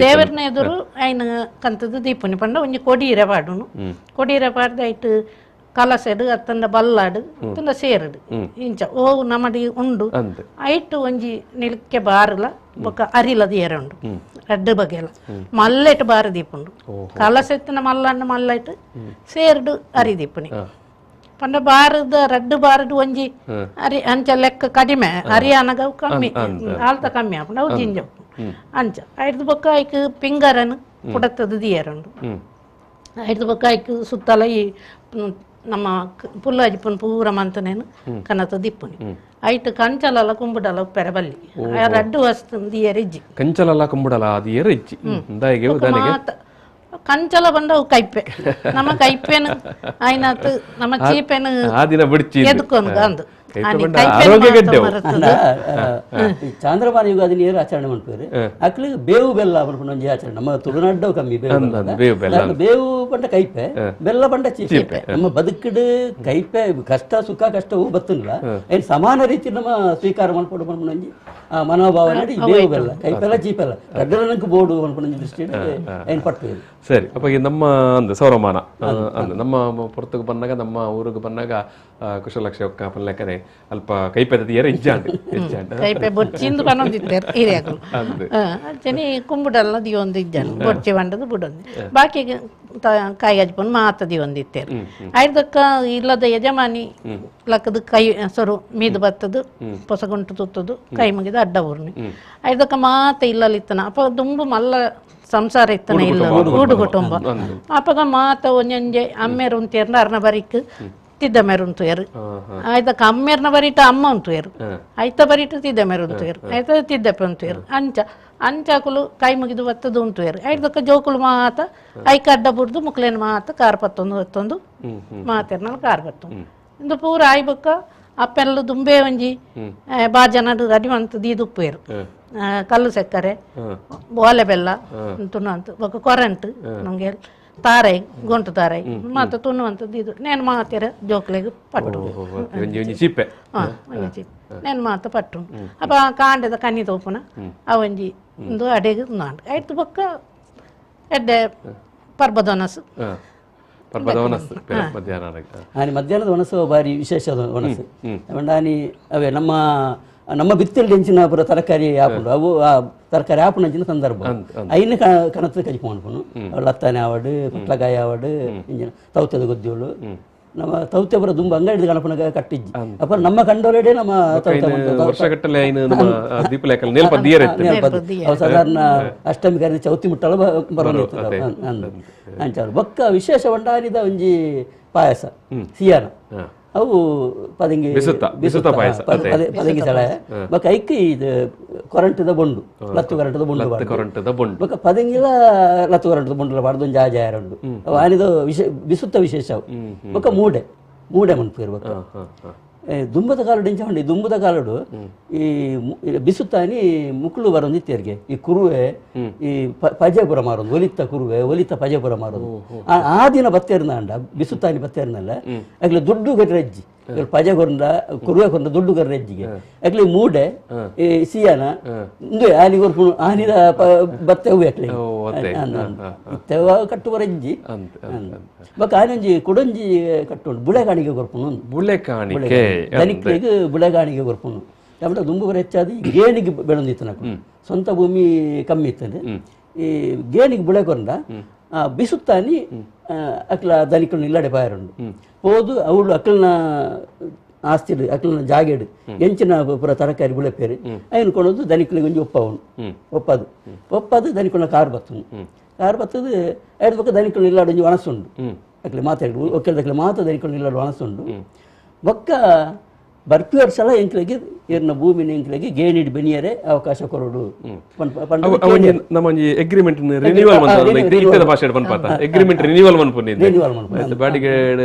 ದೇವರನ ಎದುರು ఆయన కంతది దీపుని పండ ಒಂಜಿ ಕೊಡೀರೆ ಪಾಡುನು ಕೊಡೀರೆ ಪಾಡ್ದು ಐಟ್ ಕಲಸೆಡು ಅತ್ತಂದ ಬಲ್ಲಾಡು ಅತ್ತಂದ ಸೇರಡು ಇಂಚ ಓ ನಮಡಿ ಉಂಡು ಐಟ್ ಒಂಜಿ ನಿಲ್ಕೆ ಬಾರಲ ಬೊಕ ಅರಿಲದ ಏರುಂಡು ರಡ್ಡು ಬಗೆಲ ಮಲ್ಲೆಟ್ ಬಾರ ದೀಪುಂಡು ಕಲಸೆತ್ತಿನ ಮಲ್ಲಣ್ಣ ಮಲ್ಲೈಟ್ ಸೇರ್ಡು ಅರಿ ದೀಪುನಿ ಪಂಡ ಬಾರದ ರಡ್ಡು ಬಾರದು ಒಂಜಿ ಅರಿ ಅಂಚ ಲೆಕ್ಕ ಕಡಿಮೆ ಹರಿಯಾನಗ ಕಮ್ಮಿ ಆಲ್ತ ಕಮ್ಮಿ ಆಪುಂಡು ಅವು ಜಿಂಜ ಅಂಚ ಐದು ಬೊಕ್ಕ ಐಕ್ ಪಿಂಗರನ್ ಪುಡತ್ತದು ದಿಯರುಂಡು ಐದು ಬೊಕ್ಕ ಐಕ್ ಸುತ್ತಲ ಈ ನಮ್ಮ ಪುಲ್ಲಾಜಿಪುನ್ ಪೂರ ಮಂತನೇನು ಕನತ ದಿಪ್ಪುನಿ ಐಟ್ ಕಂಚಲಲ್ಲ ಕುಂಬುಡಲ ಉಪ್ಪೆರೆ ಬಲ್ಲಿ ರಡ್ಡು ವಸ್ತು ದಿಯರಿಜ್ಜಿ ಕಂಚಲಲ್ಲ ಕುಂಬುಡಲ ದಿಯರಿಜ್ಜಿ ಕಂಚಲ ಬಂದವು ಕೈಪೆ ನಮ್ಮ ಕೈಪೆನು ಆಯ್ನಾತು ನಮ್ಮ ಚೀಪೆನು ಎದ್ಕೊಂಡು ಅಂದು ಚಾಂದ್ರಮಾನ ಯುಗಾದಿ ನೀರು ಆಚರಣೆ ಮಾಡ್ತಾರೆ ಅಕ್ಲಿಗೆ ಬೇವು ಬೆಲ್ಲ ಒಂಜಿ ಆಚರಣೆ ನಮ್ಮ ತುಳುನಾಡು ಕಮ್ಮಿ ಬೇವು ಪಂಡ ಕೈಪೆ ಬೆಲ್ಲ ಪಂಡ ಚೀಪೆ ನಮ್ಮ ಬದುಕಿಡು ಕೈಪೆ ಕಷ್ಟ ಸುಖ ಕಷ್ಟವು ಬತ್ತಲ್ಲ ಏನ್ ಸಮಾನ ರೀತಿ ನಮ್ಮ ಸ್ವೀಕಾರ ಮಾಡ್ಕೊಂಡು ಬಂದ್ಕೊಂಡಿ ಆ ಮನೋಭಾವ ನಡಿ ಬೇವು ಬೆಲ್ಲ ಕೈಪೆಲ್ಲ ಚೀಪೆಲ್ಲ ಗಡ್ಡಲನಕ್ಕೆ ಬೋರ್ಡು ಅನ್ಕೊಂಡಿ ದೃಷ್ಟಿ ಏನ್ ಪಟ್ಟು ಸರಿ ಅಪ್ಪ ನಮ್ಮ ಅಂದ ಸೌರಮಾನ ಅಂದ ನಮ್ಮ ಪೊರ್ತಕ್ಕೆ ಬಂದಾಗ ನಮ್ಮ ಊರಿಗೆ ಬಂದಾಗ ಕುಶಲಕ್ಷ ಒಕ್ಕ ಲೆಕ್ಕನೆ ಅಲ್ಪ ಕೈಪೆದ ಕೈಪೆ ಬೊಚ್ಚಿಂದು ಕನೊಂದಿದ್ದಾರೆ ಹಿರಿಯಾಕಲು ಅಂಚನೆ ಕುಂಬುಡಲ್ಲ ದಿಯೊಂದು ಇದ್ದಾನು ಬೊಚ್ಚಿ ಬಂಡದು ಬುಡೊಂದು ಬಾಕಿ ಕಾಯಿ ಹಚ್ಕೊಂಡು ಮಾತ ದಿಯೊಂದಿತ್ತೇರು ಐದಕ್ಕ ಇಲ್ಲದ ಯಜಮಾನಿ ಲಕ್ಕದ ಕೈ ಸೊರು ಮೀದು ಬತ್ತದು ಪೊಸಗುಂಟು ತುತ್ತದು ಕೈ ಮುಗಿದು ಅಡ್ಡ ಊರ್ನಿ ಐದಕ್ಕ ಮಾತ ಇಲ್ಲಲಿತ್ತನ ಅಪ್ಪ ದುಂಬು ಮಲ್ಲ ಸಂಸಾರ ಇತ್ತನ ಇಲ್ಲ ಕೂಡು ಕುಟುಂಬ ಅಪ್ಪಗ ಮಾತ ಒಂಜೊಂಜೆ ಅಮ್ಮೆರು ಉಂತೇರ್ನ ಅರ್ನ ಬರಿಕ್ ತಿದ್ದ ಮೆರುಂತುಯರು ಆಯ್ತಕ್ಕ ಅಮ್ಮೆರ್ನ ಬರೀಟ ಅಮ್ಮ ಉಂತುಯರು ಆಯ್ತ ಬರೀಟ ತಿದ್ದ ಮೆರುಂತುಯರು ಆಯ್ತ ತಿದ್ದಪ್ಪೆ ಉಂತುಯರು ಅಂಚಾಕುಲು ಕೈ ಮುಗಿದು ಬತ್ತದು ಉಂತುಯರು ಆಯ್ತಕ್ಕ ಜೋಕುಲು ಮಾತ ಐಕ ಅಡ್ಡ ಬುಡ್ದು ಮುಕ್ಲೇನ ಮಾತ ಕಾರ್ ಪತ್ತೊಂದು ಹೊತ್ತೊಂದು ಮಾತೆರ್ನ ಕಾರ್ ಬತ್ತು ಇಂದು ಪೂರ ಆಯ್ಬಕ್ಕ ಅಪ್ಪೆಲ್ಲ ದುಂಬೆ ಒಂಜಿ ಬಾಜನಡು ರೆಡಿ ಮಂತ ದೀದುಪ್ಪೇರು ಕಲ್ಲು ಸಕ್ಕರೆ ಓಲೆ ಬೆಲ್ಲ ತುಣ್ಣು ಅಂತ ఒక ಕೊರಂಟ್ ನಮಗೆ ತಾರೈ ಗೊಂಟು ತಾರೈ ಮಾತ ತುಣ್ಣುವಂಥದ್ದು ಇದು ನೇನು ಮಾತೆರ ಜೋಕ್ಲೆಗೆ ಪಟ್ಟು ಚಿಪ್ಪೆ ನೇನು ಮಾತ ಪಟ್ಟು ಅಪ್ಪ ಕಾಂಡದ ಕನ್ನಿ ತೋಪುನ ಅವಂಜಿ ಒಂದು ಅಡೆಗೆ ನಾಂಡು ಆಯ್ತು ಬೊಕ್ಕ ಎಡ್ಡೆ ಪರ್ಬದೊನಸು ಮಧ್ಯಾಹ್ನದ ಒಣಸು ಬಾರಿ ವಿಶೇಷ ಒಣಸು ಆನಿ ಅವೇ ನಮ್ಮ ಬಿತ್ತಲ್ ಹೆಂಚಿನ ಪುರ ತರಕಾರಿ ಆಪುಂಡು ಅವು ಆ ತರಕಾರಿ ಆಪುನಂಚಿನ ಸಂದರ್ಭ ಐನ ಕನತ ಕಜಿಪು ಅನ್ಪುನು ಲತ್ತಾನೆ ಆವಡು ಪುಟ್ಲಕಾಯಿ ಆವಡು ಇಂಜಿನ ತೌತದ ಗೊದ್ದೋಳು ನಮ್ಮ ತೌತ್ಯಪುರ ದುಂಬ ಅಂಗಡಿ ಗಣಪನ ಕಟ್ಟಿಜ್ಜಿ ಅಪ್ಪ ನಮ್ಮ ಕಂಡೋರೆಡೆ ನಮ್ಮ ವರ್ಷಗಟ್ಟಲೆ ನಮ್ಮ ದೀಪಲೇಖಲ್ ನೇಲ್ಪ ದಿಯರ್ ಸಾಧಾರಣ ಅಷ್ಟಮಿ ಕರೆ ಚೌತಿ ಮುಟ್ಟಲ ಬರೋದು ಅಂಚಾರು ಬೊಕ್ಕ ವಿಶೇಷ ಬಂಡಾರಿದ ಒಂಜಿ ಪಾಯಸ ಸಿಯಾನ ಅವು ಪದಂಗಿ ಪದಂಗಿ ಸಳ ಬೊಕ್ಕ ಐಕ್ ಇದು ಕೊರಂಟದ ಬೊಂಡು ಲತ್ತು ಕೊರಂಟದ ಬೊಂಡು ಬೊಕ್ಕ ಪದಂಗಿಲ ಲತ್ತು ಕೊರಂಟದ ಬೊಂಡುಲ ಬಾರ್ದು ಒಂದು ಜಾಯ ಉಂಡು ಅವು ಆನಿದ ಬಿಸುತ್ತ ವಿಶೇಷ ಅವು ಬೊಕ್ಕ ಮೂಡೆ ಮನ್ಪೇರು ಬೊಕ್ಕ ದುಂಬದ ಕಾಲಡು ಎಂಚ ಹೊಂಡಿ ದುಂಬದ ಕಾಲಡು ಈ ಬಿಸುತ್ತಾನಿ ಮುಕ್ಳು ಬರೋದು ಇತ್ತೆರ್ಗೆ ಈ ಕುರುವೆ ಈ ಪಜೆಪುರ ಮಾರೋದು ಒಲಿತ ಕುರುವೆ ಒಲಿತ ಪಜೆಪುರ ಮಾರೋದು ಆ ದಿನ ಬತ್ತೇರ್ನ ಅಂಡ ಬಿಸುತ್ತಾನಿ ಬತ್ತೇರ್ನಲ್ಲ ಆಗ್ಲಿ ದುಡ್ಡು ಗಟ್ರೆಜ್ಜಿ ಪಜೆ ಕೊಂಡ ಕುರುವೆ ಕೊಂಡ ದುಡ್ಡು ಗರ್ರೆಜ್ಜಿಗೆ ಆಗ್ಲಿ ಮೂಡೆ ಈ ಸಿಯಾನ ಇಂದು ಆನಿ ಕೊರ್ಪುಣು ಆನಿದ ಬತ್ತೆ ಹೂವು ಆಗ್ಲಿ ತೆವ ಕಟ್ಟು ಬರಜ್ಜಿ ಬೊಕ್ಕ ಆನೊಂಜಿ ಕುಡೊಂಜಿ ಕಟ್ಟುಂಡು ಬುಳೆಗಾಣಿಗೆ ಕೊರ್ಪುಣು ಬುಳೆಕಾಣಿಕೆ ಧನಿಕ್ಲಿಗೆ ಬುಳೆಗಾಣಿಗೆ ಕೊರ್ಪುಣು ಯಾವಟ ದುಂಬು ಬರ ಹೆಚ್ಚಾದಿ ಗೇಣಿಗೆ ಬೆಳೆದಿತ್ತು ನಕು ಸ್ವಂತ ಭೂಮಿ ಕಮ್ಮಿ ಇತ್ತದೆ ಈ ಗೇಣಿಗೆ ಬುಳೆ ಕೊಂಡ ಬಿಸುತ್ತಾನಿ ಅಕ್ಲ ಧನಿಕಲ್ನ ಇಲ್ಲಡೆ ಪಾಯರುಂಡು ಹೋದು ಅವಳು ಅಕ್ಲನ ಆಸ್ತಿಡು ಅಕ್ಲನ ಜಾಗೆಡು ಎಂಚಿನ ಪುರ ತರಕಾರಿ ಬುಳೆಪೇರಿ ಅಯ್ಯನ್ ಕೊಂಡೋದು ಧನಿಕಲಿಗೆ ಒಂಜಿ ಒಪ್ಪದು ಧನಿಕಲ್ನ ಕಾರ್ ಬತ್ತದು ಐದು ಪಕ್ಕ ಧನಿಕಲ್ನ ಇಲ್ಲಾಡು ಒಂಜಿ ಒಣಸುಂಡು ಅಕ್ಲೆ ಮಾತಾಡಿ ಒಕ್ಕಲ್ದಕ್ಲೆ ಮಾತ ಧನಿಕಲ್ನ ಇಲ್ಲಾಡು ಒಣಸುಂಡು ಬೊಕ್ಕ ಬರ್ಪಿ ವರ್ಷಲ ಎಂಕ್ಲೆಗೆ ಏರ್ನ ಭೂಮಿನ ಎಂಕ್ಲೆಗೆ ಗೇಣಿಡ್ ಬೆನಿಯರೆ ಅವಕಾಶ ಕೊರಡು ನಮ್ಮಂಜಿ ಅಗ್ರಿಮೆಂಟ್ ರಿನಿವಲ್ ಮನ್ಪುನ ಭಾಷೆ ಪನ್ಪಾತ ಅಗ್ರಿಮೆಂಟ್ ರಿನಿವಲ್ ಮನ್ಪುನ ಬಾಡಿಗೆ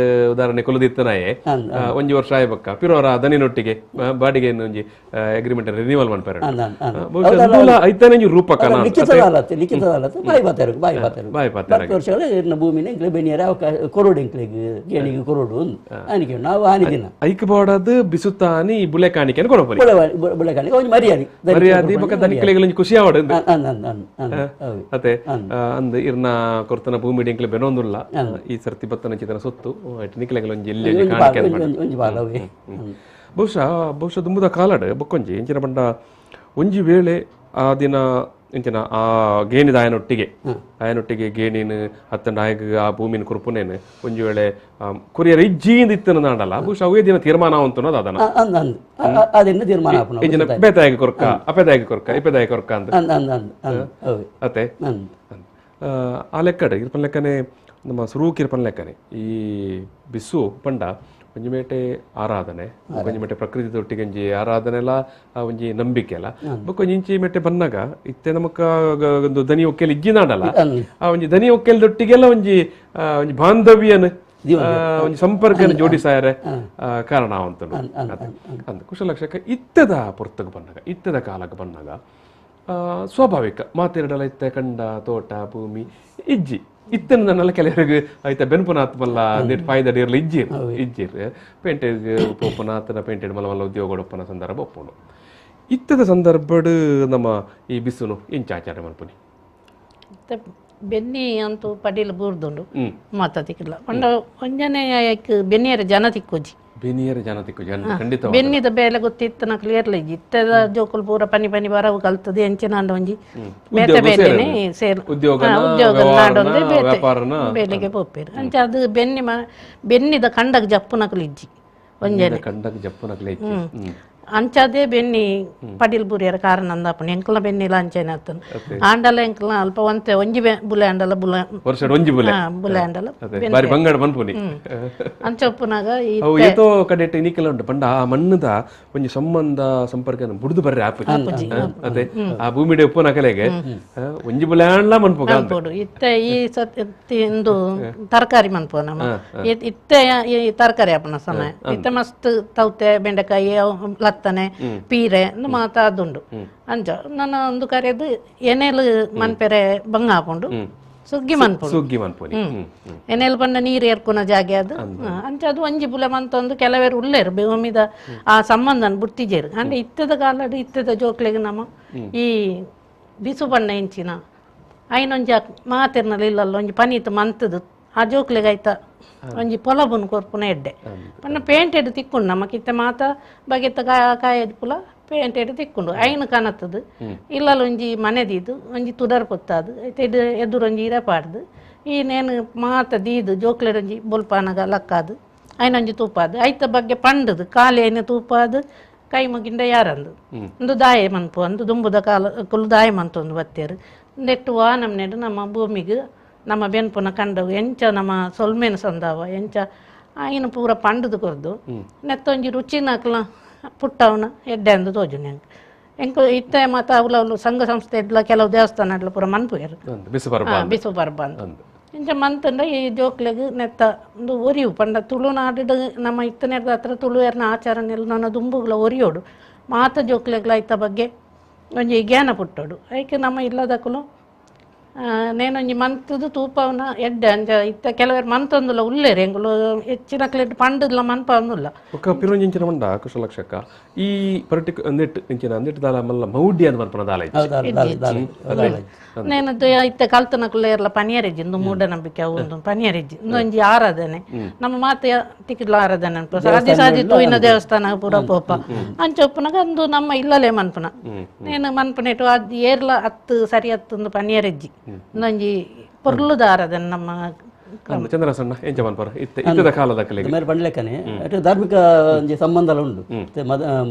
ಉದಾಹರಣೆ ಕೊಲ್ಲದಿತ್ತನಾಯೆ ಒಂಜಿ ವರ್ಷ ಆಯ್ಬಕ್ಕ ಪಿರೋರ ದನಿನೊಟ್ಟಿಗೆ ಬಾಡಿಗೆ ಒಂಜಿ ಅಗ್ರಿಮೆಂಟ್ ರಿನಿವಲ್ ಮನ್ಪೇರ ಐತನೆಂಜಿ ರೂಪಕನ ಲಿಖಿತದಾಲತ್ತೆ ಬಾಯಿ ಪಾತೆರು ವರ್ಷಗಳ ಏರ್ನ ಭೂಮಿನ ಎಂಕ್ಲೆ ಬೆನಿಯರೆ ಅವಕಾಶ ಕೊರಡು ಎಂಕ್ಲೆಗೆ ಗೇಣಿಗೆ ಕೊರಡು ಅನಿಕೆ ನಾವು ಆನಿದಿನ ಐಕ್ ಬಾಡದು ಬಿಸುತ್ತಾನಿ ಬುಳೆಕಾಣಿಕೆ ಕೊಡಪರಿ ಬುಳೆಕಾಣಿಕೆ ಒಂಜಿ ಮರ್ಯಾದೆ ಬೊಕ್ಕ ಧನಿಕಲೆಗಳು ಖುಷಿ ಆವಡು ಅತೆ ಅಂದ್ ಇರ್ನ ಕೊರ್ತನ ಭೂಮಿ ಡೆಂಕ್ಲೆ ಬೆನೊಂದುಲ್ಲ ಈ ಸರ್ತಿ ಬತ್ತನ ಚಿತ್ರ ಸೊತ್ತು ನಿಕ್ಲೆಗಳು ಒಂಜಿ ಎಲ್ಲಿ ಕಾಣಿಕೆ ಬಹುಶಃ ದುಂಬುದ ಕಾಲಡ್ ಬೊಕ್ಕೊಂಜಿ ಎಂಚಿನ ಪಂಡ ಒಂಜಿ ವೇಳೆ ಆ ದಿನ ಎಂಚಿನ ಆ ಗೇಣಿದ ಆಯನೊಟ್ಟಿಗೆ ಗೇಣಿನ ಹತ್ತಂಡ ಆಯಗ ಆ ಭೂಮಿನ ಕುರುಪುನೇನು ಒಂಜಿ ವೇಳೆ ಕೊರಿಯರ್ ಇಜ್ಜಿಯಿಂದ ಇತ್ತನ ನಾಡಲ್ಲ ಬಹುಶಃ ಅವೇ ದಿನ ತೀರ್ಮಾನ ಅಂತನೋದು ಅದನ್ನ ತೀರ್ಮಾನ ಬೇತಾಯಗ ಕೊರ್ಕ ಅಪೇದಾಯಗ ಕೊರ್ಕ ಇಪೇದಾಯಗ ಕೊರ್ಕ ಅಂತ ಅತೆ ಆ ಲೆಕ್ಕಡೆ ಇರ್ಪನ್ ಲೆಕ್ಕನೆ ನಮ್ಮ ಸುರೂಕಿರ್ಪನ್ ಲೆಕ್ಕನೆ ಈ ಬಿಸು ಪಂಡ ಒಂಜಿ ಮೇಟೆ ಆರಾಧನೆ ಒಂಜಿ ಮೇಟೆ ಪ್ರಕೃತಿದೊಟ್ಟಿಗೆಂಜಿ ಆರಾಧನೆ ಎಲ್ಲ ಒಂಜಿ ನಂಬಿಕೆ ಅಲ್ಲ ಬೊಕ್ಕ ಇಂಚಿ ಮೇಟೆ ಬನ್ನಾಗ ಇತ್ತೆ ನಮಕ ಒಂದು ದನಿ ಒಕ್ಕೆಲ್ ಇಜ್ಜಿನಾಡಲ್ಲ ಆ ಒಂಜಿ ದನಿ ಒಕ್ಕೆಲ್ದೊಟ್ಟಿಗೆಲ್ಲ ಒಂಜಿ ಬಾಂಧವ್ಯನ ಒಂಜಿ ಸಂಪರ್ಕನ ಜೋಡಿಸಾಯರೆ ಕಾರಣ ಅವಂತನು ಅಂದ ಕುಶಲಕ್ಷಕ ಇತ್ತದ ಪೊರ್ತಗ ಬನ್ನಾಗ ಇತ್ತದ ಕಾಲಕ್ಕೆ ಬನ್ನಾಗ ಸ್ವಾಭಾವಿಕ ಮಾತೆರಡಲ ಇತ್ತ ಕಂಡ ತೋಟ ಭೂಮಿ ಇಜ್ಜಿ ಇತ್ತನ ನನ್ನೆಲ್ಲ ಕೆಲವರಿಗೆ ಆಯ್ತಾ ಬೆನ್ಪುನಾತ್ ಮಲ್ಲ ಫಾಯ್ದ ಇರ್ಲಿ ಇಜ್ಜಿರ್ ಪೇಂಟೆಡ್ ಪೋಪುನಾಥನ ಪೇಂಟೆಡ್ ಮಲ್ಲ ಮಲ್ಲ ಉದ್ಯೋಗ ಒಪ್ಪನ ಸಂದರ್ಭ ಒಪ್ಪುಂಡು ಇತ್ತದ ಸಂದರ್ಭಡ್ ನಮ್ಮ ಈ ಬಿಸುನು ಇಂಚಾಚಾರ ಮಲ್ಪುನಿ ಬೆನ್ನಿ ಅಂತೂ ಪಡೀಲು ಬೂರ್ದುಂಡು ಮಾತಾತಿಕ್ಕಿಲ್ಲ ಪಂಡ ಒಂಜನೆ ಬೆನ್ನಿಯರ ಜನ ತಿಕ್ಕೋಜಿ ಬೆನ್ನಿಯರ ಜನ ತಿಕ್ಕೋಜಿ ಖಂಡಿತ ಬೆನ್ನಿದ ಬೇಲೆ ಗೊತ್ತಿತ್ತು ನಾ ಕ್ಲಿಯರ್ಲಿ ಇತ್ತದ ಜೋಕುಲ್ ಪೂರ ಪನಿ ಬರವು ಕಲ್ತದೆ ಎಂಚಿನ ಒಂಜಿ ಮೇತೆ ಬೇಲೆನೆ ಸೇರ್ ಉದ್ಯೋಗ ನಾಡೊಂದೆ ಬೇಲೆಗೆ ಪೋಪೇರು ಅಂಚ ಅದು ಬೆನ್ನಿದ ಕಂಡಗ ಜಪ್ಪು ನಕಲು ಇಜ್ಜಿ ಒಂಜನೆ ಕಂಡಗ ಜಪ್ಪು ನಕಲು ಅಂಚಾದೇ ಬೆನ್ನಿ ಪಡಿಲ್ ಬುರಿಯರ ಕಾರಣ ಅಂದಪ್ಪನ ಎಂಕಲ್ನ ಬೆನ್ನಿಲ ಅಂಚೆನೆ ಅತ್ತನು ಆಂಡಲ ಎಂಕಲ್ನ ಅಲ್ಪ ಒಂತೆ ಒಂಜಿ ಬುಲೆ ಆಂಡಲ ಬುಲೆ ಬುಲೆ ಆಂಡಲ ಬಾರಿ ಬಂಗಡ ಮನ್ಪುನಿ ಅಂಚಪ್ಪನಾಗ ಅವು ಏತೋ ಕಡೆಟ್ ನಿಕಲ ಉಂಟು ಪಂಡ ಆ ಮಣ್ಣದ ಒಂಜಿ ಸಂಬಂಧ ಸಂಪರ್ಕ ಬುಡ್ದು ಬರ್ರೆ ಆಪುಜಿ ಅದೇ ಆ ಭೂಮಿಡೆ ಉಪ್ಪು ನಕಲೆಗೆ ಒಂಜಿ ಬುಲೆ ಆಂಡ್ಲ ಮನ್ಪುಗ ಇತ್ತೆ ಈ ಸತಿ ಇಂದು ತರಕಾರಿ ಮನ್ಪು ನಮ್ಮ ಇತ್ತೆ ಈ ತರಕಾರಿ ಆಪನ ಸಮಯ ಇತ್ತೆ ಮಸ್ತ್ ತೌತೆ ಬೆಂಡೆಕಾಯಿ ಲತ್ತನೆ ಪೀರೆ ಮಾತಾದುಂಡು ಅಂಚ ನನ್ನ ಒಂದು ಕರೆದು ಎನೆಲ್ ಮನ್ಪೆರೆ ಬಂಗ ಹಾಕೊಂಡು ಸುಗ್ಗಿ ಮನ್ಪುಡು ಎನೆಲ್ ಬಂದ ನೀರು ಏರ್ಕುನ ಜಾಗೆ ಅದು ಅಂಚ ಅದು ಒಂಜಿ ಬುಲೆ ಮಂತೊಂದು ಕೆಲವೇರು ಉಳ್ಳೇರು ಭೂಮಿದ ಆ ಸಂಬಂಧನ ಬುಟ್ಟಿಜೇರು ಅಂದ್ರೆ ಇತ್ತದ ಕಾಲಡು ಇತ್ತದ ಜೋಕ್ಲೆಗೆ ನಮ್ಮ ಈ ಬಿಸು ಬಣ್ಣ ಎಂಚಿನ ಐನೊಂಜಿ ಮಾತಿರ್ನಲ್ಲಿ ಇಲ್ಲಲ್ಲ ಒಂಜಿ ಪನೀತು ಮಂತದು ಆ ಜೋಕ್ಲೆಗೆ ಆಯ್ತಾ ಒಂಜಿ ಪೊಲಬುನ್ ಕೊರ್ಪುನ ಎಡ್ಡೆ ಪನ್ನ ಪೇಂಟೆಡ್ ತಿಕ್ಕೊಂಡು ನಮಕಿತ್ತೆ ಮಾತ ಬಗೆತ್ತ ಕಾಯದ ಪುಲ ಪೇಂಟೆಡ್ ತಿಕ್ಕೊಂಡು ಐನು ಕನತ್ತದು ಇಲ್ಲಲ್ಲ ಒಂಜಿ ಮನೆದಿದ್ದು ಒಂಜಿ ತುಡರ್ ಪೊತ್ತಾದು ಐತೆ ಎದುರೊಂಜಿ ಇರಪಾಡ್ದು ಈ ನೇನು ಮಾತ ದೀದು ಜೋಕ್ಲೆಡ್ ಒಂಜಿ ಬೊಲ್ಪಾನಗ ಲಕ್ಕಾದು ಐನೊಂಜಿ ತೂಪಾದು ಐತ ಬಗ್ಗೆ ಪಂಡದು ಕಾಲಿ ಐನ ತೂಪಾದು ಕೈ ಮುಗಿಂಡ ಯಾರಂದು ಒಂದು ದಾಯ ಮನ್ಪು ಅಂದು ದುಂಬುದ ಕಾಲ ಕುಲ್ ದಾಯ ಮಂತೊಂದು ಬತ್ತೇರು ನೆಟ್ಟು ಆ ನಮ್ನೆಡು ನಮ್ಮ ಭೂಮಿಗೆ ನಮ್ಮ ಬೆನ್ಪುನ ಕಂಡವು ಎಂಚ ನಮ್ಮ ಸೊಲ್ಮೇನ ಸಂದಾವ ಎಂಚ ಆಯ್ನ ಪೂರ ಪಂಡದು ಕೊರ್ದು ನೆತ್ತೊಂಜಿ ರುಚಿನಕ್ಲ ಪುಟ್ಟವನ ಎಡ್ಡೆ ಅಂದು ತೋಜು ನಂಗೆ ಎಂಕು ಇತ್ತೆ ಮತ್ತು ಅವಳು ಸಂಘ ಸಂಸ್ಥೆ ಇಡ್ಲ ಕೆಲವು ದೇವಸ್ಥಾನ ಇಡ್ಲ ಪೂರ ಮನ್ಪುಯರು ಬಿಸು ಬರ್ಬ ಅಂತ ಇಂಚ ಮಂತಂಡ ಈ ಜೋಕ್ಲೆಗ್ ನೆತ್ತ ಒಂದು ಒರಿವು ಪಂಡ ತುಳುನಾಡು ನಮ್ಮ ಇತ್ತನೆರ್ದ ಹತ್ರ ತುಳುವೆರ್ನ ಆಚರಣೆಲ್ಲ ನನ್ನ ದುಂಬುಗಳ ಒರಿಯೋಡು ಮಾತ ಜೋಕ್ಲೆಗ್ಲ ಐತ ಬಗ್ಗೆ ಒಂಜಿ ಜ್ಞಾನ ಪುಟ್ಟೋಡು ಐಕೆ ನಮ್ಮ ಇಲ್ಲದಕ್ಕಲು ನೇನೊಂಜಿ ಮಂತದು ತೂಪವನ ಎಡ್ಡೆ ಅಂಜ ಇತ್ತ ಕೆಲವರು ಮಂತೊಂದುಲ್ಲ ಉಲ್ಲೇರು ಎಂಗುಲು ಹೆಚ್ಚಿನ ಕ್ಲೆಡ್ ಪಂಡದ್ಲ ಮನ್ಪ ಒಂದುಲ್ಲ ఒక పిరుంజించిన మండ కుశలక్షక ఈ నెట్ ఇంచిన నెట్ దాల మల్ల మౌడ్య అని మనపన దాల నేను ಇತ್ತ ಕಲ್ತನಕುಲ್ಲೇರ್ಲ ಪನಿಯರೆಜ್ಜಿ ಒಂದು ಮೂಢನಂಬಿಕೆ ಒಂದು ಪನಿಯರೆಜ್ಜಿ ಒಂದೊಂಜಿ ಆರಾಧನೆ ನಮ್ಮ ಮಾತೆ ತಿಕ್ಕಿಡ್ಲ ಆರಾಧನೆ ಅನ್ಪ ಸಾಧ್ಯ ಸಾಧ್ಯ ತೂಯಿನ ದೇವಸ್ಥಾನ ಪೂರ ಪೋಪ ಅಂಚೊಪ್ಪನಾಗ ಒಂದು ನಮ್ಮ ಇಲ್ಲಲೇ ಮನ್ಪನ నేను ಮನ್ಪನೆಟು ಅದು ಏರ್ಲ ಹತ್ತು ಸರಿ ಹತ್ತೊಂದು ಪನಿಯರೆಜ್ಜಿ ಒಂದೊಂಜಿ ಪೊರ್ಲುದ ಆರಾಧನೆ ನಮ್ಮ ಚಂದ್ರಸಣ್ಣ ಏನ್ ಜಮನ್ಪರ ಇತ್ತದ ಕಾಲದ ಕಲೆಗೆ ಮೇಲೆ ಬಂಡ್ಲೆಕ್ಕನೆ ಅಟ್ ಧಾರ್ಮಿಕ ಒಂಜಿ ಸಂಬಂಧ ಉಂಡು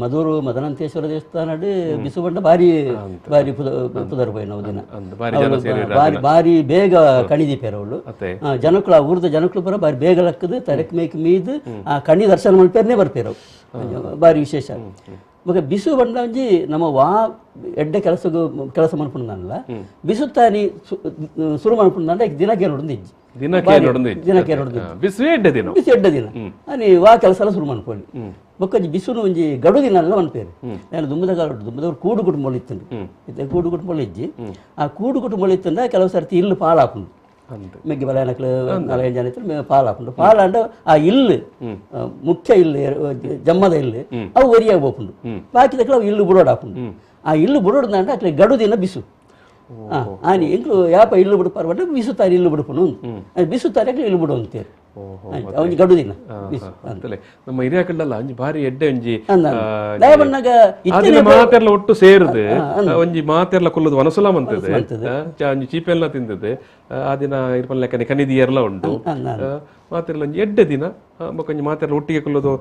ಮಧೂರು ಮದನಂತೇಶ್ವರ ದೇವಸ್ಥಾನ ಬಿಸು ಬಂಡ ಬಾರಿ ಬಾರಿ ಪುದರ್ ಪೋಯಿನ ದಿನ ಬಾರಿ ಬೇಗ ಕಣಿದೀಪೇರ ಅವಳು ಜನಕ್ಕಳು ಆ ಊರ್ದ ಜನಕ್ಕಳು ಪರ ಬಾರಿ ಬೇಗ ಲಕ್ಕದು ತರಕ್ ಮೇಕ್ ಮೀದು ಆ ಕಣಿ ದರ್ಶನ ಮಲ್ಪೇರ್ನೇ ಬರ್ಪೇರವು ಬಾರಿ ವಿಶೇಷ ಮಗ ಬಿಸು ಬಂಡ ಒಂಜಿ ನಮ್ಮ ವಾ ಎಡ್ಡೆ ಕೆಲಸ ಮನ್ಪುಂಡಲ್ಲ ಬಿಸು ತಾನಿ ಶುರು ಮನ್ಪುಂಡ ದಿನ ಕೇಳೋಡು ಇಜ್ಜಿ ದಿನಕ್ಕೆ ಬಿಸು ಎಡ್ಡೆ ದಿನ అని వా ಕೆಲಸ ಶುರು ಮನ್ಪೊಳ್ಳಿ ಬೊಕ್ಕಂಜಿ ಬಿಸುನು ಒಂಜಿ ಗಡು ದಿನ ಅಲ್ಲ ಮನ್ಪೇರು ನಾನು ದುಂಬದವ್ರು ಕೂಡು ಕುಟುಂಬ ಇತ್ತಂಡು ಇತ್ತೆ ಕೂಡು ಕುಟುಂಬ ಇಜ್ಜಿ ಆ ಕೂಡು ಕುಟುಂಬ ಇತ್ತಂಡ ಕೆಲವು ಸರ್ತಿ ಇಲ್ಲು ಪಾಲಾಪುಂಡು ಮೆಗ್ಗಿ ಬಲಯನಕ್ಲು 4 ಜನ ಇತ್ತು ಪಾಲಾಪುಂಡು ಪಾಲಾಂಡ ಆ ಇಲ್ಲು ಮುಖ್ಯ ಇಲ್ಲು ಜಮ್ಮದ ಇಲ್ಲು ಅವು ಒರಿಯಾಗಿ ಹೋಪುಂಡು ಬಾಕಿದಕ್ಲು ಅವು ಇಲ್ಲು ಬುಡೋಡಾಪುಂಡು ಆ ಇಲ್ಲು ಬುಡೋಡ್ದಂಡ ಅಕ್ಲೆ ಗಡು ದಿನ ಬಿಸು ಆನಿ ಎಂಕ್ಲು ಯಾಪ ಇಲ್ಲು ಬಿಡುಪಾರ ಬಟ್ ಬಿಸು ತಾರಿ ಇಲ್ಲು ಬಿಡುಪುನು ಬಿಸು ತಾರಿ ಅಕ್ಲೆ ಇಲ್ಲು ಬಿಡು ಅಂತೇರು ಅವನಿಗೆ ಗಡು ದಿನ ನಮ್ಮ ಹಿರಿಯಕಂಡಲ್ಲ ಒಂಜಿ ಬಾರಿ ಎಡ್ಡೆ ಒಂಜಿ ದಯಬಣ್ಣಗ ಮಾತೆರ್ಲ ಒಟ್ಟು ಸೇರುದು ಒಂಜಿ ಮಾತೆರ್ಲ ಕೊಲ್ಲುದು ವನಸುಲ ಮಂತದೆ ಒಂಜಿ ಚೀಪೆಲ್ಲ ತಿಂದದೆ ಆ ದಿನ ಇರ್ಪನ್ ಲೆಕ್ಕನೆ ಕನಿದಿಯರ್ಲ ಉಂಟು ಮಾತೆರ್ಲ ಒಂಜಿ ಎಡ್ಡೆ ದಿನ ಬೊಕೊಂಜಿ ಮಾತೆರ್ಲ ಒಟ್ಟಿಗೆ ಕೊಲ್ಲುದು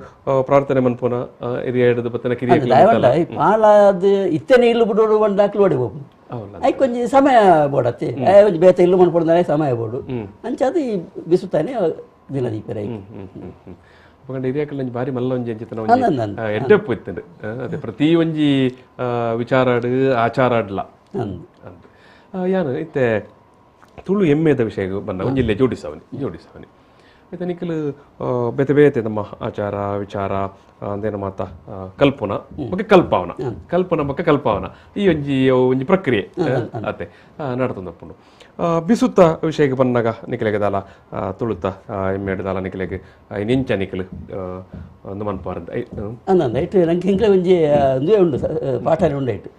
ಪ್ರಾರ್ಥನೆ ಮನ್ಪುನ ಹಿರಿಯ ಹಿಡಿದು ಬತ್ತನ ಕಿರಿಯ ಪಾಲಾದ ಇತ್ತನೆ ಇಲ್ಲು ಬಿಡೋಡು ಬಂದಾಕ್ಲು ಓಡಿ ಹೋಗು ಐಕ್ ಒಂಜಿ ಸಮಯ ಬೋಡತ್ತೆ ಒಂಜಿ ಬೇತ ಇಲ್ಲು ಮನ್ಪೊಡ್ದಾನೆ ಸಮಯ ಬೋಡು ಅಂಚಾದ ಈ ಬಿಸುತ್ತಾನೆ ದಿನ ದೀಪರ ಹಿರಿಯಕಲ್ಲ ಬಾರಿ ಮಲ್ಲ ಒಂಜಿ ಅಂಚಿತನ ಎಡ್ಡೆಪ್ಪು ಇತ್ತಂಡು ಅದೇ ಪ್ರತಿ ಒಂಜಿ ವಿಚಾರಾಡು ಆಚಾರಾಡ್ಲ ಯಾನು ಇತ್ತೆ ತುಳು ಎಮ್ಮೆದ ವಿಷಯ ಬಂದ ಒಂಜಿಲ್ಲೆ ಜೋಡಿಸವನಿ ಆಯ್ತಾ ನಿಖಲು ಬೇತೆ ಬೇತೆ ನಮ್ಮ ಆಚಾರ ವಿಚಾರ ಅಂದೇನು ಮಾತ ಕಲ್ಪನ ಬಗ್ಗೆ ಕಲ್ಪನ ಬಗ್ಗೆ ಕಲ್ಪವನ ಈ ಒಂಜಿ ಪ್ರಕ್ರಿಯೆ ಅತ್ತೆ ನಡ್ತೊಂದಪ್ಪುಂಡು ಬಿಸುತ್ತ ವಿಷಯಕ್ಕೆ ಬಂದಾಗ ನಿಖಲೆಗೆ ದಾಲ ತುಳುತ್ತ ಎಮ್ಮೆಡ್ ದಾಲ ನಿಖಲೆಗೆ ನಿಂಚ ನಿಖಲು ಒಂದು ಮನ್ಪಾರ್ದ ಐಟ್ ನಂಗೆ ಹಿಂಗೆ ಒಂಜಿ ಒಂದೇ ಉಂಡು ಪಾಠನೆ ಉಂಡಾಯ್ತು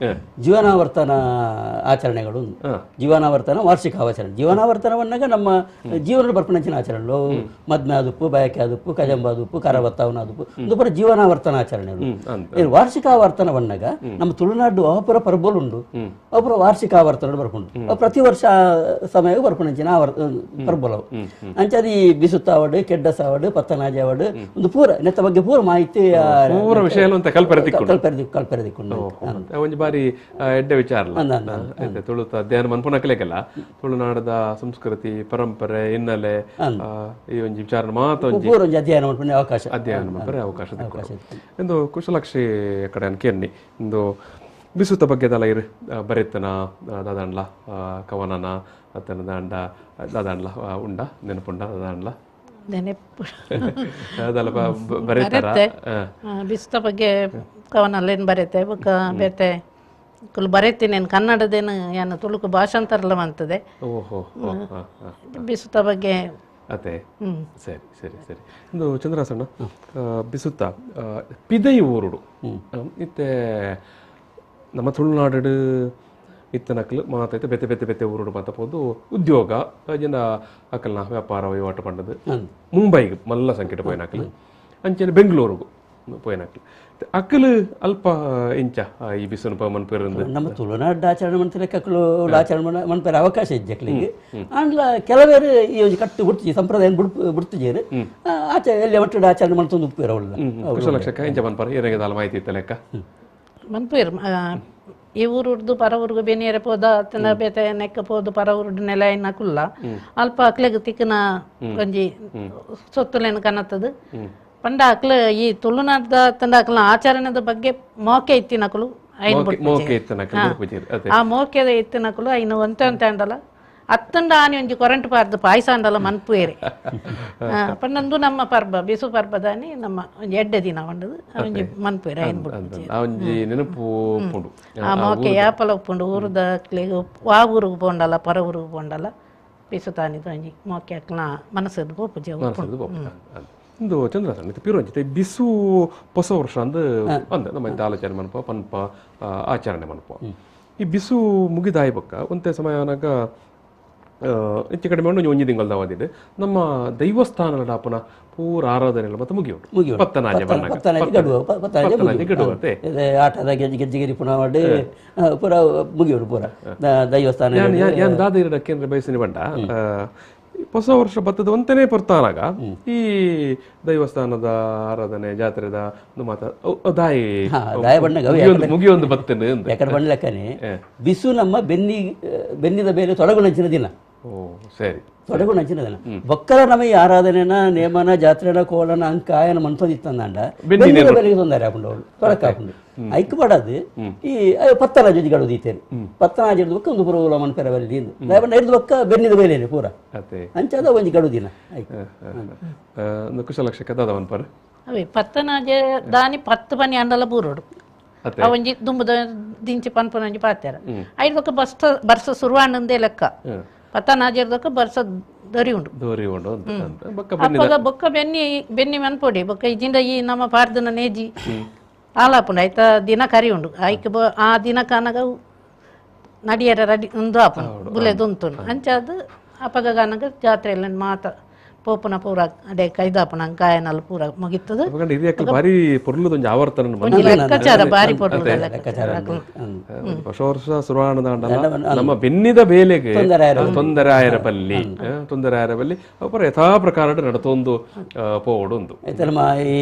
ಜೀವನಾವರ್ತನ ಆಚರಣೆಗಳು ಜೀವನಾವರ್ತನ ವಾರ್ಷಿಕ ಆಚರಣೆ ಜೀವನಾವರ್ತನವನ್ನಾಗ ನಮ್ಮ ಜೀವನ ಬರ್ಪಣಂಚಿನ ಆಚರಣೆಗಳು ಮದ್ಮೆ ಆದುಪ್ಪು ಬಯಕೆ ಆದುಪ್ಪು ಕಜಂಬ ಆದುಪ್ಪು ಕರವತ್ತವನ ಆದುಪ್ಪು ಒಂದು ಪರ ಜೀವನಾವರ್ತನ ಆಚರಣೆಗಳು ವಾರ್ಷಿಕ ಆವರ್ತನವನ್ನಾಗ ನಮ್ಮ ತುಳುನಾಡು ಅಪರ ಪರ್ಬೋಲ್ ಉಂಡು ಅಪರ ವಾರ್ಷಿಕ ಆವರ್ತನ ಬರ್ಕೊಂಡು ಪ್ರತಿ ವರ್ಷ ಸಮಯ ಬರ್ಪಣಂಚಿನ ಪರ್ಬೋಲವು ಅಂಚದಿ ಬಿಸುತ್ತ ಅವಡು ಕೆಡ್ಡ ಸಾವಡು ಪತ್ತನಾಜಿ ಅವಡು ಒಂದು ಪೂರ ನೆತ್ತ ಬಗ್ಗೆ ಪೂರ ಮಾಹಿತಿ ಪೂರ ವಿಷಯ ಅಂತ ಕಲ್ಪೆರದಿಕ್ಕೊಂಡು ಒಂಜಿ ಬಾರಿ ಎಡ್ಡೆ ವಿಚಾರ ತುಳುತ ಅಧ್ಯಯನ ಮನ್ಪುನಕಲೆಗೆಲ್ಲ ತುಳುನಾಡದ ಸಂಸ್ಕೃತಿ ಪರಂಪರೆ ಹಿನ್ನೆಲೆ ಈ ಒಂಜಿ ವಿಚಾರ ಮಾತ್ರ ಪೂರ ಒಂಜಿ ಅಧ್ಯಯನ ಮನ್ಪುನ ಅವಕಾಶ ಎಂದು ಕುಶಲಾಕ್ಷಿ ಕಡೆ ಅನ್ಕೇರ್ನಿ ಇಂದು ಬಿಸುತ್ತ ಬಗ್ಗೆ ದಲ ಇರು ಬರೆತನ ದಾದಾಂಡ್ಲ ಕವನನ ಅತ್ತನ ದಾಂಡ ದಾದಾಂಡ್ಲ ಉಂಡ ನೆನಪುಂಡ ದಾದಾಂಡ್ಲ ಬಿಸ್ತ ಬಗ್ಗೆ ಕವನಲ್ಲೇನು ಬರೀತೆ ಬುಕ್ಕ ಬೇತೆ ಕುಲ್ ಬರೀತೀನಿ ನಾನು ಕನ್ನಡದೇನು ಏನು ತುಳುಕು ಭಾಷಾಂತರಲ್ಲ ಅಂತದೆ ಬಿಸುತ್ತ ಬಗ್ಗೆ ಅದೇ ಸರಿ ಸರಿ ಸರಿ ಇಂದು ಚಂದ್ರಾಸಣ್ಣ ಬಿಸುತ್ತ ಪಿದೈ ಊರುಡು ಇತ್ತೆ ನಮ್ಮ ತುಳುನಾಡು ಇತ್ತನಕಲು ಮಾತೈತೆ ಬೆತ್ತೆ ಬೆತ್ತೆ ಬೆತ್ತೆ ಊರುಡು ಮಾತಪೋದು ಉದ್ಯೋಗ ಜನ ಅಕಲ್ನ ವ್ಯಾಪಾರ ವಹಿವಾಟು ಪಂಡದು ಮುಂಬೈಗೆ ಮಲ್ಲ ಸಂಖ್ಯೆ ಪೋಯಿನಕಲು ಅಂಚನೆ ಬೆಂಗಳೂರಿಗೂ ಪೋಯಿನಕ್ಲು ಅಕ್ಕಲು ಅಲ್ಪ ಇಂಚ ಈ ಬಿಸಿನ ಪಮನ್ ಪೇರಂದು ನಮ್ಮ ತುಳುನಾಡು ಆಚರಣೆ ಮಾಡ್ತಾರೆ ಕಕ್ಕಳು ಆಚರಣೆ ಮನ್ಪೇರ ಅವಕಾಶ ಇಜ್ಜಕ್ಲಿಗೆ ಅಂಡ್ಲ ಕೆಲವೇರು ಈ ಒಂದು ಕಟ್ಟು ಬಿಡ್ತೀವಿ ಸಂಪ್ರದಾಯ ಬಿಡ್ತಿದ್ದೀರಿ ಆಚೆ ಎಲ್ಲಿ ಮಟ್ಟದ ಆಚರಣೆ ಮಾಡ್ತಂದು ಉಪ್ಪೇರ ಅವಳ ಕುಶಲಕ್ಷಕ ಇಂಚ ಮನ್ಪರ ಏನಾಗಿದೆ ಅಲ್ಲ ಮಾಹಿತಿ ಇತ್ತ ಲೆಕ್ಕ ಮನ್ಪೇರ್ ಈ ಊರುಡ್ದು ಪರ ಊರಿಗೆ ಬೆನಿಯರ ಪೋದ ಅತ್ತನ ಬೇತೆ ನೆಕ್ಕ ಪೋದು ಪರ ಊರುಡು ನೆಲ ಏನಕ್ಕಲ್ಲ ಅಲ್ಪ ಅಕ್ಲೆಗ್ ತಿಕ್ಕನ ಒಂಜಿ ಸೊತ್ತುಲೇನು ಕನ್ನತ್ತದು ಪಂಡ ಅಕ್ಲ ಈ ತುಳುನಾಡ್ದ ತಂದ ಅಕ್ಲ ಆಚರಣೆದ ಬಗ್ಗೆ ಮೋಕೆ ಇತ್ತಿನಕಲು ಆ ಮೋಕೆದ ಇತ್ತಿನಕಲು ಐನು ಒಂತೆ ಅಂಡಲ್ಲ ಅತ್ತಂಡ ಆನಿ ಒಂಜಿ ಕೊರಂಟ್ ಪಾರ್ದು ಪಾಯಸ ಅಂಡಲ್ಲ ಮನ್ಪುಯೇರಿ ಪಂಡಂದು ನಮ್ಮ ಪರ್ಬ ಬಿಸು ಪರ್ಬದಾನಿ ನಮ್ಮ ಒಂಜಿ ಎಡ್ಡೆ ದಿನ ಒಂಡದು ಒಂಜಿ ಮನ್ಪುಯೇರಿ ಐನ್ ಆ ಮೋಕೆ ಯಾಪಲ ಉಪ್ಪುಂಡು ಊರದ ಅಕ್ಲೆಗ್ ವಾ ಊರಿಗೆ ಪೋಂಡಲ್ಲ ಪರ ಊರಿಗೆ ಪೋಂಡಲ್ಲ ಬಿಸು ತಾನಿದು ಒಂಜಿ ಮೋಕೆ ಅಕ್ಲ ಮನಸ್ಸದು ಪೋಪುಜಿ ಇಂದು ಚಂದ್ರಸನ್ ಪಿರೋಂಜಿತೆ ಬಿಸು ಹೊಸ ವರ್ಷ ಅಂದು ಅಂದ ನಮ್ಮ ಆಲೋಚನೆ ಮನ್ಪ ಪನ್ಪ ಆಚರಣೆ ಮನ್ಪ ಈ ಬಿಸು ಮುಗಿದಾಯಿ ಬಕ್ಕ ಒಂತೆ ಸಮಯನಾಗ ಹೆಚ್ಚು ಕಡಿಮೆ ಒಂದು ಒಂಜಿ ತಿಂಗಳದ ಅವಧಿದೆ ನಮ್ಮ ದೈವಸ್ಥಾನದ ಪುನಃ ಪೂರ ಆರಾಧನೆ ಮತ್ತೆ ಮುಗಿಯುಂಟು ಪತ್ತನಾಜೆ ಗಡುವತ್ತೆ ಆಟದ ಗೆಜ್ಜಿಗಿರಿ ಪುನಃ ಮಾಡಿ ಪೂರ ಮುಗಿಯುಂಟು ಪೂರ ದೈವಸ್ಥಾನ ಯಾನ್ ದಾದ ಕೇಂದ್ರ ಬಯಸಿನ ಬಂಡ ಹೊಸ ವರ್ಷ ಬತ್ತದ ಒಂತನೇ ಬರ್ತಾನಾಗ ಈ ದೈವಸ್ಥಾನದ ಆರಾಧನೆ ಜಾತ್ರೆದ ದಾಯಿ ಮುಗಿಯೊಂದು ಬರ್ತೇನೆ ಯಾಕಂದ್ರೆ ಬಣ್ಣ ಬಿಸು ನಮ್ಮ ಬೆನ್ನಿದ ಬೇರೆ ತೊಡಗುಣಂಚಿನ ದಿನ ಸರಿ ತೊಡಗುಣಂಚಿನ ದಿನ ಬೊಕ್ಕರ ನಮಗೆ ಆರಾಧನೆನ ನೇಮನ ಜಾತ್ರೆನ ಕೋಲನ ಅಂಕ ಆಯನ ಮನ್ಸೊಂದಿತ್ತಂದಾಂಡ ಬೆನ್ನಿದ ಬೇರೆಗೆ ತೊಂದರೆ ಹಾಕೊಂಡು ಅವಳು ತೊಡಕ ಹಾಕೊಂಡು ಐಕ್ ಪಡದು ಈ ಪತ್ತನಾಜಿ ಗಡು ದೀತೇನೆ ಪತ್ತನಾಜಿ ಬೊಕ್ಕ ಒಂದು ಪುರ ಮನ್ಪೆರ ಬಲ್ಲಿ ದಯಬಣ್ಣ ಹಿಡಿದು ಬೊಕ್ಕ ಬೆನ್ನಿದ ಬೇಲೇನೆ ಪೂರ ಅಂಚದ ಒಂಜಿ ಗಡು ದಿನ ಕುಶಲಕ್ಷಕ ದಾದ ಮನ್ಪರ ಅವೇ ಪತ್ತನಾಜೆ ದಾನಿ 10 ಪನಿ ಅಂಡಲ ಬೂರೋಡು ಅವಂಜಿ ದುಂಬುದ ದಿಂಚಿ ಪನ್ಪನಂಜಿ ಪಾತ್ಯಾರ ಐದಕ್ಕ ಬರ್ಸ ಶುರುವಾಂಡಂದೇ ಲೆಕ್ಕ ಪತ್ತನಾಜೆರ್ದಕ್ಕ ಬರ್ಸ ದೊರಿ ಉಂಡು ಅಪ್ಪಗ ಬೊಕ್ಕ ಬೆನ್ನಿ ಮನ್ಪೊಡಿ ಬೊಕ್ಕ ಇಜಿಂದ ಈ ನಮ್ಮ ಪಾರ್ದನ ನೇಜಿ ಆಲಾಪುಂಡು ಐತ ದಿನ ಕರಿ ಉಂಡು ಐಕ್ ಆ ದಿನ ಕಾನಾಗ ನಡಿಯರ ರಡಿ ಒಂದು ಆಪುಂಡು ಬುಲೆದುಂತುಂಡು ಅಂಚಾದ ಅಪಗ ಕಾನಾಗ ಜಾತ್ರೆ ಎಲ್ಲ ಮಾತ ಪೋಪುನ ಪೂರ ಅಡೆ ಕೈದಾಪುನ ಕಾಯನಲ್ಲ ಪೂರ ಮುಗಿತದ ಬಾರಿ ಪೊರ್ಲುದೊಂಜಿ ಆವರ್ತನ ಲೆಕ್ಕಾಚಾರ ಬಾರಿ ಪೊರ್ಲು ಹೊಸ ವರ್ಷ ಶುರುವಾಣದ ನಮ್ಮ ಬೆನ್ನಿದ ಬೇಲೆಗೆ ತೊಂದರೆ ಆಯರ ಬಲ್ಲಿ ಅಪರ ಯಥಾ ಪ್ರಕಾರ ನಡತೊಂದು ಪೋಡು ಒಂದು ಈ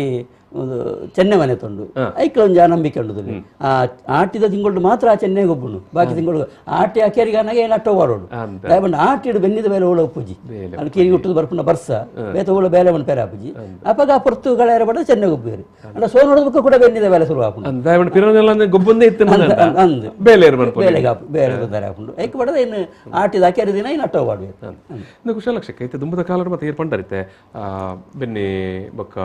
ಒಂದು ಚೆನ್ನೆ ಮನೆ ತೊಂಡು ಐಕ ಒಂದು ನಂಬಿಕೆ ಉಂಡು ಆ ಆಟಿದ ತಿಂಗಳು ಮಾತ್ರ ಆ ಚೆನ್ನೆಗೆ ಒಬ್ಬನು ಬಾಕಿ ತಿಂಗಳು ಆಟಿ ಆ ಕೆರಿಗಾನಾಗ ಏನು ಅಟ್ಟ ಓಡೋಡು ದಯಬಂಡು ಆಟಿಡು ಬೆನ್ನಿದ ಬೇಲೆ ಓಳ ಉಪ್ಪುಜಿ ಅಲ್ಲಿ ಕೆರಿ ಹುಟ್ಟದು ಬರ್ಪುನ ಬರ್ಸ ಬೇತ ಓಳ ಬೇಲೆ ಮನ್ ಪೇರ ಆಪುಜಿ ಅಪಗ ಆ ಪೊರ್ತುಗಳೇರ ಬಡ ಚೆನ್ನೆಗೆ ಒಬ್ಬರು ಅಲ್ಲ ಸೋ ನೋಡೋದಕ್ಕೆ ಕೂಡ ಬೆನ್ನಿದ ಬೇಲೆ ಶುರು ಆಪುಂಡು ಗೊಬ್ಬಂದೇ ಇತ್ತು ಅಂದು ಬೇರೆ ತೊಂದರೆ ಹಾಕೊಂಡು ಐಕ ಬಡದ ಇನ್ನು ಆಟಿದ ಆ ಕೆರಿ ದಿನ ಇನ್ನು ಅಟ್ಟ ಓಡಬೇಕು ಕುಶಲಕ್ಷಕ ಐತೆ ದುಂಬದ ಕಾಲ ಮತ್ತೆ ಏರ್ಪಂಡರಿತೆ ಬೆನ್ನಿ ಬೊಕ್ಕ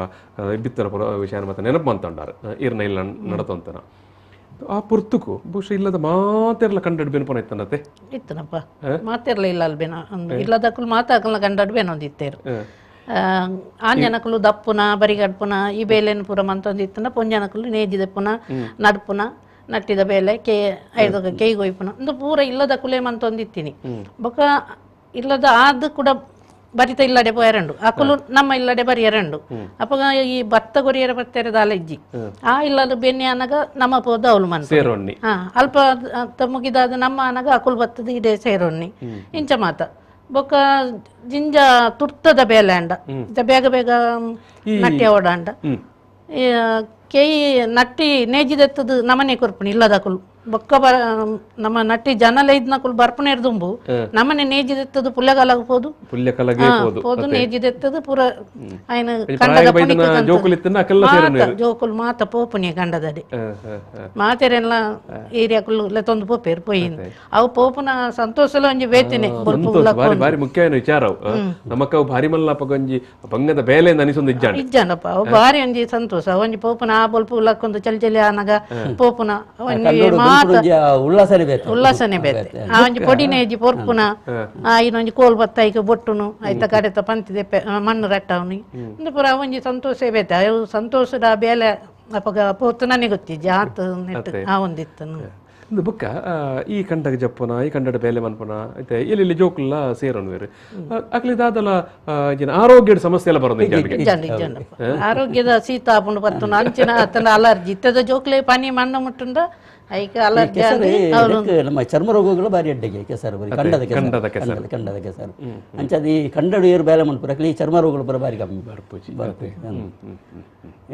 ಬಿತ್ತರ ಪುರ ವಿಷಯ ಮತ್ತೆ ನೆನಪು ಅಂತಂಡಾರ ಇರ್ನ ಇಲ್ಲ ನಡತಂತನ ಆ ಪುರ್ತುಕು ಬಹುಶಃ ಇಲ್ಲದ ಮಾತೆರ್ಲ ಕಂಡಡ್ ಬೆನ್ಪನ ಇತ್ತನತೆ ಇತ್ತನಪ್ಪ ಮಾತೆರ್ಲ ಇಲ್ಲ ಅಲ್ಬೇನ ಇಲ್ಲದಕ್ಕೂ ಮಾತಾಕಲ್ನ ಕಂಡಡ್ ಬೇನೊಂದಿತ್ತೇರು ಆಂಜನಕಲು ದಪ್ಪುನ ಬರಿಗಡ್ಪುನ ಈ ಬೇಲೆನ ಪೂರ ಮಂತೊಂದಿತ್ತನ ಪೊಂಜನಕಲು ನೇಜಿದಪ್ಪುನ ನಡ್ಪುನ ನಟ್ಟಿದ ಬೇಲೆ ಐದಕ್ಕೆ ಕೈಗೊಯ್ಪುನ ಒಂದು ಪೂರ ಇಲ್ಲದ ಕುಲೆ ಮಂತೊಂದಿತ್ತೀನಿ ಬೊಕ್ಕ ಇಲ್ಲದ ಆದ ಕೂಡ ಬರಿತ ಇಲ್ಲಡೆ ಎರಡು ಅಕುಲು ನಮ್ಮ ಇಲ್ಲಡೆ ಬರಿ ಎರಡು ಅಪ್ಪಗ ಈ ಭತ್ತ ಗೊರಿಯರ ಬರ್ತಾರೆ ದಾಲಜ್ಜಿ ಆ ಇಲ್ಲದ ಬೆನ್ನಿ ಅನಗ ನಮ್ಮ ಪೋದ ಅವಳು ಮನ್ ಅಲ್ಪ ಮುಗಿದಾದ ನಮ್ಮ ಅನಗ ಅಕುಲ್ ಬತ್ತದ ಇದೇ ಸೇರೊಣ್ಣಿ ಇಂಚ ಮಾತ ಬೊಕ್ಕ ಜಿಂಜ ತುರ್ತದ ಬೇಲೆ ಅಂಡ ಬೇಗ ಬೇಗ ನಟ್ಟಿ ಓಡಾಂಡ ಕೇಯಿ ನಟ್ಟಿ ನೇಜಿದೆತ್ತದು ನಮನೆ ಕೊರ್ಪುಣಿ ಇಲ್ಲದಕುಲು ಬೊಕ್ಕ ನಮ್ಮ ನಟ್ಟಿ ಜನಲ ಇದ್ನಕುಲು ಬರ್ಪುನೇರ್ ದುಂಬು ನಮನೆ ನೇಜಿದೆತ್ತದು ಪುಲ್ಲೆಗಾಲಾಗ ಪೋದು ನೇಜಿದೆತ್ತದು ಪೂರ ಆಯ್ನ ಜೋಕುಲು ಮಾತ ಪೋಪುನಿ ಗಂಡದಡಿ ಮಾತೆರೆಲ್ಲ ಏರಿಯಾಕುಲು ಲೆತ್ತೊಂದು ಪೋಪೇರು ಪೋಯಿನ್ ಅವು ಪೋಪುನ ಸಂತೋಷಲ ಒಂಜಿ ಬೇತಿನಿ ಬಾರಿ ಮುಖ್ಯವಾದ ವಿಚಾರ ನಮಕ್ಕ ಭಾರಿ ಮಲ್ಲಪ್ಪಗೊಂಜಿ ಬಂಗದ ಬೇಲೆ ಅನಿಸೊಂದು ಇಜ್ಜಾನಪ್ಪ ಅವು ಬಾರಿ ಒಂಜಿ ಸಂತೋಷ ಒಂಜಿ ಪೋಪುನ ಆ ಬೊಲ್ಪು ಲಕ್ಕೊಂದು ಚಲಿ ಆನಗ ಪೋಪುನ ಉಲ್ಲಾಸನೆ ಬೇತೆ ಆ ಒಂಜಿ ಪೊಡಿನೇಜಿ ಪೊರ್ಪುನ ಇನ್ನೊಂಜಿ ಕೋಲ್ ಬತ್ತ ಈಗ ಬೊಟ್ಟುನು ಐತ ಕಡೆತ ಪಂತಿದೆ ಮಣ್ಣು ರಟ್ಟವನಿ ಒಂದು ಪುರ ಒಂಜಿ ಸಂತೋಷ ಬೇತೆ ಅವು ಸಂತೋಷದ ಬೇಲೆ ಅಪಗ ಪೋತು ನನಗೆ ಗೊತ್ತಿಜ್ಜಿ ಆತ ನೆಟ್ಟು ಆ ಒಂದಿತ್ತು ಇಂದು ಬೊಕ್ಕ ಈ ಕಂಡಗ ಜಪ್ಪನ ಈ ಕಂಡಡ ಬೇಲೆ ಮನ್ಪನ ಐತೆ ಇಲ್ಲಿ ಜೋಕುಲ್ಲ ಸೇರೋನು ಬೇರೆ ಅಕ್ಲಿದಾದಲ ಆರೋಗ್ಯದ ಸಮಸ್ಯೆ ಎಲ್ಲ ಬರೋದು ಆರೋಗ್ಯದ ಶೀತ ಆಪುಂಡು ಬರ್ತುಂಡು ಅಂಚಿನ ಅತ್ತನ ಅಲರ್ಜಿ ಇತ್ತದ ಜೋಕ್ಲೆ ಪಾನಿ ಮಣ್ಣ ಮುಟ್ಟುಂಡ ಐಕ ಅಲರ್ಜಿ ನಮ್ಮ ಚರ್ಮ ರೋಗಗಳು ಬಾರಿ ಅಡ್ಡೆಗೆ ಕೆಸರು ಬರೀ ಕಂಡದ ಕೆಸರು ಅಂಚದಿ ಕಂಡಡು ಏರು ಬೇಲೆ ಮನ್ಪುರಕ್ಲಿ ಈ ಚರ್ಮ ರೋಗಗಳು ಬರ ಬಾರಿ ಕಮ್ಮಿ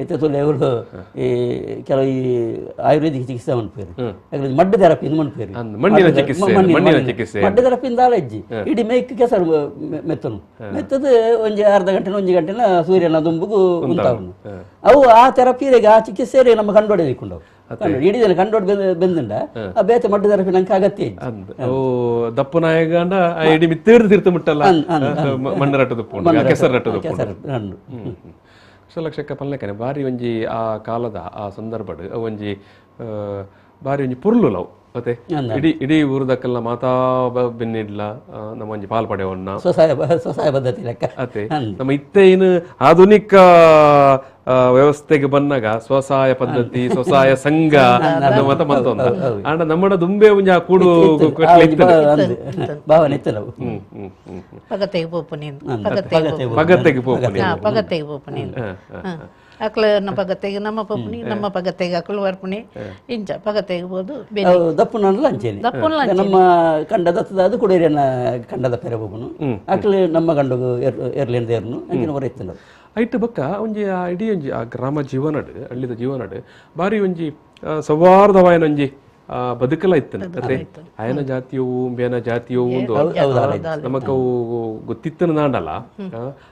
ಐತೆ ತುಲೆ ಅವರು ಈ ಕೆಲವು ಈ ಆಯುರ್ವೇದಿಕ್ ಚಿಕಿತ್ಸೆ ಮನ್ಪೇರು ಯಾಕಂದ್ರೆ ಮಡ್ಡು ಥೆರಪಿ ಇದು ಮನ್ಪೇರು ಮಡ್ಡು ಥೆರಪಿಯಿಂದ ಅಲಜ್ಜಿ ಇಡೀ ಮೇಕ್ ಕೆಸರು ಮೆತ್ತನು ಮೆತ್ತದು ಒಂಜಿ ಅರ್ಧ ಗಂಟೆ ಒಂಜಿ ಗಂಟೆನ ಸೂರ್ಯನ ದುಂಬುಗು ಉಂಟಾವನು ಅವು ಆ ಥೆರಪಿಗೆ ಆ ಚಿಕಿತ್ಸೆ ನಮ್ಮ ಕಂಡೋಡೆ ದಿಕ್ಕೊಂಡವು ಇಡೀ ಕಂಡೋಡ್ ಬೆಂದುಂಡ ಆ ಬೇತೆ ಮಡ್ಡು ಥೆರಪಿ ನಂಗೆ ಅಗತ್ಯ ದಪ್ಪನಾಯಗಂಡ ಇಡೀ ಮಿತ್ತೇರ್ದು ತಿರ್ತು ಮುಟ್ಟಲ್ಲ ಮಣ್ಣು ರಟ್ಟದು ಕೆಸರು ರಟ್ಟದು ಲಕ್ಷಕ್ಕ ಪಲ್ಲೆಕನೆ ಬಾರಿ ಒಂಜಿ ಆ ಕಾಲದ ಆ ಸಂದರ್ಭಡ್ ಒಂಜಿ ಬಾರಿ ಒಂಜಿ ಪುರ್ಲುಲವು ಮತ್ತೆ ಇಡೀ ಊರದಕ್ಕೆಲ್ಲ ಮಾತಾ ಬೆನ್ನಿಡ್ಲ ನಮ್ಮ ಒಂಜಿ ಪಾಲ್ ಪಡೆಯವನ್ನ ಸ್ವಸಹಾಯ ಪದ್ಧತಿ ಲೆಕ್ಕ ಅತೆ ನಮ್ಮ ಇತ್ತೇನು ಆಧುನಿಕ ವ್ಯವಸ್ಥೆಗೆ ಬಂದಾಗ ಸ್ವಸಹಾಯ ಪದ್ಧತಿ ಸ್ವಸಹಾಯ ಸಂಘ ಮತ ಮಂತೊಂದ ಆಂಡ ನಮ್ಮಡ ದುಂಬೆ ಒಂಜಿ ಆ ಕೂಡು ಭಾವನೆ ಇತ್ತು ನಾವು ಪಗತೆಗೆ ಪೋಪು ನೀನು ಪಗತೆಗೆ ಪೋಪು ನೀನು ಅಕ್ಲ ಪಗತೆಗೆ ನಮ್ಮ ಪಪ್ಪುನಿ ನಮ್ಮ ಪಗತೆಗೆ ಅಕ್ಲು ಬರ್ಪುನಿ ಇಂಚ ಪಗತೆಗೆ ಬೋದು ದಪ್ಪುನಲ್ಲ ಅಂಚೇನೆ ನಮ್ಮ ಕಂಡ ದತ್ತದ ಅದು ಕೂಡ ಕಂಡದ ಪೆರೆ ಹೋಗುನು ಅಕ್ಲು ನಮ್ಮ ಗಂಡಗು ಎರ್ಲಿಂದ ಏರ್ನು ಅಂಚಿನ ಹೊರ ನಾವು ಐಟ್ ಬೊಕ್ಕ ಒಂಜಿ ಇಡೀ ಒಂಜಿ ಆ ಗ್ರಾಮ ಜೀವನಡ್ ಹಳ್ಳಿದ ಜೀವನಡ್ ಬಾರಿ ಒಂಜಿ ಸೌಹಾರ್ದವಾಯನ ಒಂಜಿ ಬದುಕಲ್ಲ ಇತ್ತನ ಅತ್ತೆ ಅಯನ ಜಾತಿಯವು ಬೇನ ಜಾತಿಯವು ಒಂದು ನಮಕವು ಗೊತ್ತಿತ್ತನ ನಾಂಡಲ್ಲ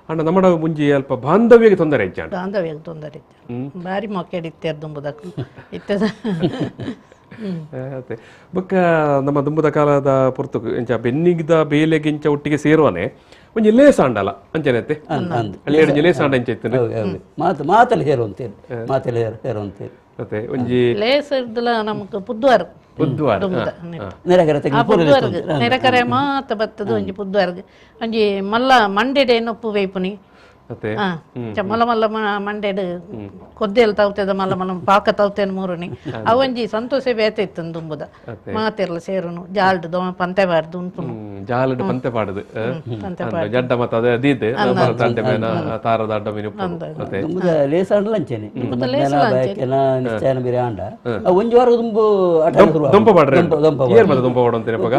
ಅಂಡ ನಮ್ಮಡ ಮುಂಜಿ ಅಲ್ಪ ಬಾಂಧವ್ಯಗೆ ತೊಂದರೆ ಇಜ್ಜಾಂಡ ಬಾಂಧವ್ಯಗೆ ತೊಂದರೆ ಬಾರಿ ಮೊಕ್ಕೆಡಿತ್ತೇರ್ ದುಂಬುದಕ್ಕು ಇತ್ತದ ಅತ್ತೆ ಬೊಕ್ಕ ನಮ್ಮ ದುಂಬದ ಕಾಲದ ಪುರ್ತು ಎಂಚ ಬೆನ್ನಿಗಿದ ಬೇಲೆಗೆ ಇಂಚ ಒಟ್ಟಿಗೆ ಸೇರುವನೆ ಒಂಜಿ ಲೇಸಾಂಡಲ್ಲ ಅಂಚೆನತ್ತೆ ಅಲ್ಲಿ ಲೇಸಾಂಡ ಇಂಚ ಇತ್ತು ಮಾತಲ್ಲಿ ಸೇರುವಂತೇನು ಮಾತಲ್ಲಿ ಸೇರುವಂತೇನು ಮತ್ತೆ ಒಂಜಿ ಲೇಸ್ ಇರ್ದಲ ನಮಕ್ ಪುದ್ವಾರ ನೆರೆಕರೆ ಮಾತ ಬತ್ತದು ಒಂಜಿ ಪುದ್ವಾರ್ಗ್ ಒಂಜಿ ಮಲ್ಲ ಮಂಡೆಡೆ ನೊಪ್ಪು ವೇಪುನಿ ಮಲ್ಲ ಮಲ್ಲ ಮಂಡೆಡ್ ಕೊದ್ದೆಲ್ ತವತೆದ ಮಲ್ಲ ಮಲ್ಲ ಪಾಕ ತವತೇನು ಮೂರುನಿ ಅವೊಂಜಿ ಸಂತೋಷ ಬೇತೆ ಇತ್ತು ದುಂಬುದ ಮಾತೆರ್ಲ ಸೇರುನು ಜಾಲ್ಡ್ ದೊಮ ಪಂತೆ ಬಾರ್ದು ಉಂಟುನು ಜಾಲಡ್ ಪಂತೆ ಪಾಡದು ಜಡ್ಡ ಮತ ಅದ ಅದೀದೆ ತಂಡೆ ಮೇನ ತಾರದ ಅಡ್ಡ ಮೀನು ಮತ್ತೆ ಲೇಸಾಂಡ ಲಂಚೆನೆ ಬಾಯಕೆನ ನಿಶ್ಚಯನ ಬೇರೆ ಆಂಡ ಒಂಜಿ ವಾರ ದುಂಬು ದಂಪ ಮಾಡ್ರೆ ಏರ್ ಮತ ದಂಪ ಮಾಡೋಂತೇನೆ ಪಗ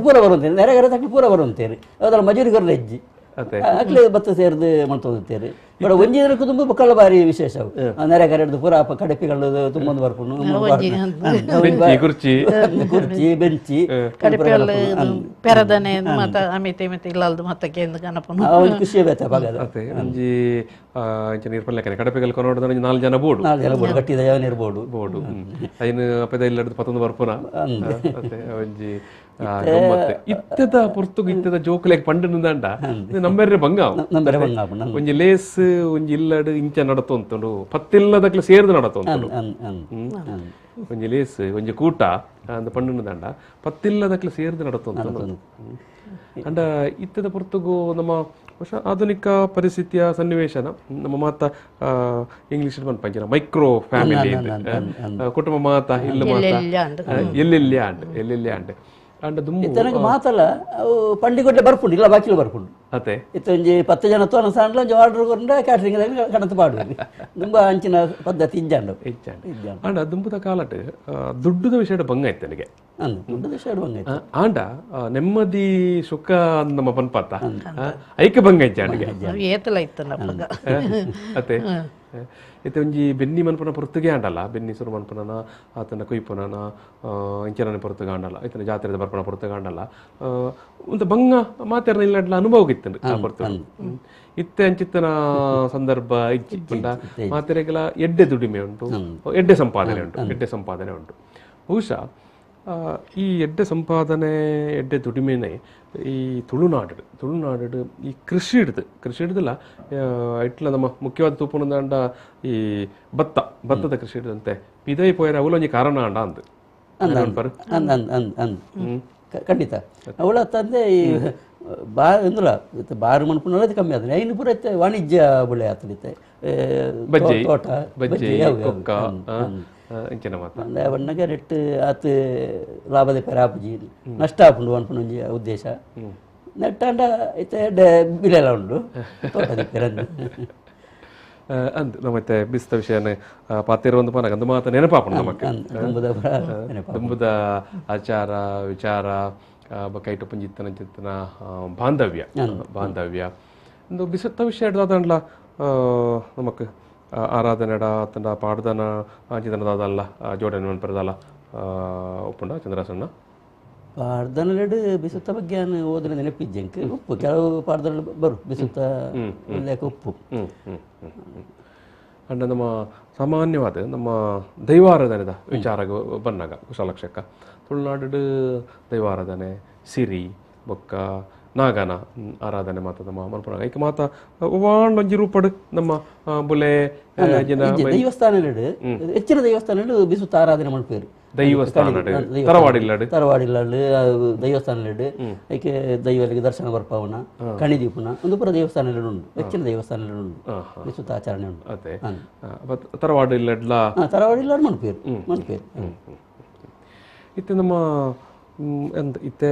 ಪೂರ ಬರುವಂತೇನೆ ನೆರೆಗರೆ ತಕ್ಕ ಪೂರ ಬರುವಂತೇನೆ ಅದರ ಮಜೂರಿ ಗರ್ಲ ಹೆಜ್ಜಿ ಅಕ್ಲೆ ಭತ್ತ ಸೇರಿದು ಮಾಡ್ತೋದಿತ್ತೇರಿ ಬಡ ಒಂಜಿ ದಿನಕ್ಕೂ ತುಂಬ ಬಕ್ಕಳ ಬಾರಿ ವಿಶೇಷ ನೆರೆ ಕರೆದು ಪೂರ ಕಡಪಿಗಳು ತುಂಬ ಬರ್ಕೊಂಡು ಕುರ್ಚಿ ಬೆಂಚಿ ಪೆರದನೆ ಮತ ಅಮಿತೆ ಮಿತೆ ಇಲ್ಲಲ್ದು ಮತ್ತಕ್ಕೆ ಎಂದು ಗಣಪನ ಖುಷಿ ಬೇತ ಬಾಗದ ಒಂಜಿ ನೀರ್ಪಲ್ಲೆಕನೆ ಕಡಪಿಗಳು ಕೊನೋಡ 4 ಜನ ಬೋಡು ಗಟ್ಟಿದ ಯಾವನೇರ್ ಬೋಡು ಐನು ಅಪದ ಇಲ್ಲಡ್ದು ಪತ್ತೊಂದು ಬರ್ಪುನ ಒಂಜಿ ಇತ್ತದ ಪುರ್ತುಗು ಇತ್ತದ ಜೋಕುಲೆಗ್ ಪಂಡನುಂದಾಂಡ ನಂಬೆರ್ರೆ ಬಂಗಾವ್ ಒಂಜಿ ಲೇಸ್ ಒಂಜಿ ಇಲ್ಲಡ್ ಇಂಚ ನಡತೊಂತುಂಡು ಪತ್ತಿಲ್ಲದಕ್ಲೆ ಸೇರ್ದು ನಡತೊಂತುಂಡು ಒಂಜಿ ಲೇಸ್ ಒಂಜಿ ಕೂಟ ಅಂದ ಪಂಡನುಂದಾಂಡ ಪತ್ತಿಲ್ಲದಕ್ಲೆ ಸೇರ್ದು ನಡತೊಂತುಂಡು ಅಂಡ ಇತ್ತದ ಪುರ್ತುಗು ನಮ್ಮ ಆಧುನಿಕ ಪರಿಸ್ಥಿತಿಯ ಸನ್ನಿವೇಶನ ನಮ್ಮ ಮಾತ ಇಂಗ್ಲಿಷ್ ಪಂಪಂಚಿನ ಮೈಕ್ರೋ ಫ್ಯಾಮಿಲಿ ಕುಟುಂಬ ಮಾತ ಇಲ್ಲ ಮಾತ ಎಲ್ಲೆಲ್ಲಿ ಆಂಡ್ ಇತ್ತನಗೆ ಮಾತಲ್ಲ ಪಂಡಿಗೊಡ್ಲೆ ಬರ್ಪುಂಡು ಇಲ್ಲ ಬಾಕಿಲು ಬರ್ಪುಂಡು ಅತ್ತೆ ಇತ್ತ ಒಂಜಿ 10 ಜನ ತೋನ ಸಾಂಡ್ಲ ಒಂಜಿ ಆರ್ಡರ್ ಕೊಂಡ ಕ್ಯಾಟ್ರಿಂಗ್ ಕಣತು ಪಾಡು ತುಂಬ ಅಂಚಿನ ಪದ್ಧತಿ ಇಜ್ಜಾಂಡು ಆಂಡ ದುಂಬುದ ಕಾಲಟ್ ದುಡ್ಡುದ ವಿಷಯ ಬಂಗ ಇತ್ತು ನನಗೆ ದುಡ್ಡುದ ವಿಷಯ ಬಂಗ ಆಂಡ ನೆಮ್ಮದಿ ಸುಖ ನಮ್ಮ ಪನ್ಪಾತ ಐಕ್ಯ ಬಂಗ ಇಜ್ಜಾಂಡಿಗೆ ಏತಲ ಇತ್ತು ಅತ್ತೆ ಇತ್ತೆ ಒಂಜಿ ಬೆನ್ನಿ ಮನ್ಪುನ ಪೊರ್ತುಗೆ ಆಂಡಲ್ಲ ಬೆನ್ನಿ ಸುರು ಮನ್ಪುನನ ಆತನ ಕೊಯ್ಪುನನ ಇಂಚನ ಪೊರ್ತುಗ ಆಂಡಲ್ಲ ಇತನ ಜಾತ್ರೆದ ಬರ್ಪುನ ಪೊರ್ತುಗ ಆಂಡಲ್ಲ ಒಂದು ಬಂಗ ಮಾತೆರ್ನ ಇಲ್ಲಡ್ಲ ಅನುಭವ ಇತ್ತು ಆ ಪೊರ್ತು ಇತ್ತೆ ಅಂಚಿತ್ತನ ಸಂದರ್ಭ ಇಚ್ಚಿತ್ತುಂಡ ಮಾತೆರೆಗೆಲ್ಲ ಎಡ್ಡೆ ದುಡಿಮೆ ಉಂಟು ಎಡ್ಡೆ ಸಂಪಾದನೆ ಉಂಟು ಬಹುಶಃ ಈ ಎಡ್ಡೆ ಸಂಪಾದನೆ ಎಡ್ಡೆ ದುಡಿಮೆನೆ ಈ ತುಳುನಾಡು ಈ ಕೃಷಿ ಹಿಡ್ದಲ್ಲ ಇಟ್ಲ ನಮ್ಮ ಮುಖ್ಯವಾದ ತೂಪುನಂದ ಈ ಭತ್ತದ ಕೃಷಿ ಹಿಡ್ದಂತೆ ಪಿದೈ ಪೋಯರ ಅವಲೊಂಜಿ ಕಾರಣ ಅಂಡ ಅಂದ್ ಖಂಡಿತ ಅವಳ ತಂದೆ ಈ ಎಂದುಲ ಬಾರು ಮನ್ಪುನಲ್ಲದು ಕಮ್ಮಿ ಆದ್ರೆ ಐನು ಪೂರ ವಾಣಿಜ್ಯ ಬಳೆ ಆತಲಿತ್ತೆ ಬಜ್ಜಿ ತೋಟ ಬಜ್ಜಿ ಕೊಕ್ಕ ಇಂಚಿನ ಮಾತ ಅಂದ ಬಣ್ಣಗೆ ನೆಟ್ಟು ಆತು ಲಾಭದ ಪೆರಾಪುಜಿ ನಷ್ಟ ಆಪುಂಡು ಅನ್ಪುನ ಒಂಜಿ ಉದ್ದೇಶ ನೆಟ್ಟಾಂಡ ಇತ್ತೆ ಬಿಲೆಲ್ಲ ಉಂಡು ತೋಟದ ಪೆರಂದು ಅಂದ್ ನಮ್ಮತ್ತೆ ಬಿಸ್ತ ವಿಷಯನ ಪಾತಿರ ಒಂದು ಪನ ಅಂದು ಮಾತ ನೆನಪಾಪುಂಡು ನಮಕ್ಕೆ ದುಂಬುದ ಆಚಾರ ವಿಚಾರ ಬಕೈಟು ಪಂಜಿತ್ತನ ಚಿತ್ತನ ಬಾಂಧವ್ಯ ಒಂದು ಬಿಸುತ್ತ ವಿಷಯ ಹಿಡ್ದಾದಂಡ್ಲ ನಮಕ್ ಆರಾಧನೆಡ ತಂಡ ಪಾಡ್ದನ ಚಿತ್ರನದಾದಲ್ಲ ಜೋಡಣೆ ಮನ್ಪರದಲ್ಲ ಉಪ್ಪುಂಡ ಚಂದ್ರಸಣ್ಣ ಪಾಡ್ದನಲೆಡು ಬಿಸುತ್ತ ಬಗ್ಗೆ ಓದಿನ ನೆನಪಿಜ್ಜಂಕ್ ಉಪ್ಪು ಕೆಲವು ಪಾಡ್ದನ ಬರು ಬಿಸುತ್ತ ಲೆಕ್ಕ ಉಪ್ಪು ಅಂಡ ನಮ್ಮ ಸಾಮಾನ್ಯವಾದ ನಮ್ಮ ದೈವಾರಾಧನೆದ ವಿಚಾರ ಬಂದಾಗ ಕುಶಲಕ್ಷಕ ತುಳುನಾಡು ದೈವಾರಾಧನೆ ಸಿರಿ ಬೊಕ್ಕ ನಾಗನ ಆರಾಧನೆ ಮಾತ ನಮ್ಮ ಮಲ್ಪುರ ಐಕ ಮಾತ ಒಂಜಿ ರೂಪಡ್ ನಮ್ಮ ಬುಲೆ ದೇವಸ್ಥಾನಲೆಡು ಹೆಚ್ಚಿನ ದೇವಸ್ಥಾನಗಳು ಬಿಸುತ್ತ ಆರಾಧನೆ ಮಲ್ಪೇರು ತರವಾಡಿಲ್ಲಡು ದೇವಸ್ಥಾನಲೆಡು ಐಕೆ ದೈವಲಿಗೆ ದರ್ಶನ ಬರ್ಪವನ ಕಣಿದೀಪುನ ಒಂದು ಪುರ ದೇವಸ್ಥಾನಲೆಡು ಉಂಟು ಹೆಚ್ಚಿನ ದೇವಸ್ಥಾನಲೆಡು ಉಂಟು ಬಿಸುತ್ತ ಆಚರಣೆ ಉಂಟು ಅದೇ ತರವಾಡಿಲ್ಲಡ್ಲ ತರವಾಡಿಲ್ಲ ಮಲ್ಪೇರು ಇತ್ತೆ ನಮ್ಮ ಎಂತ ಇತ್ತೆ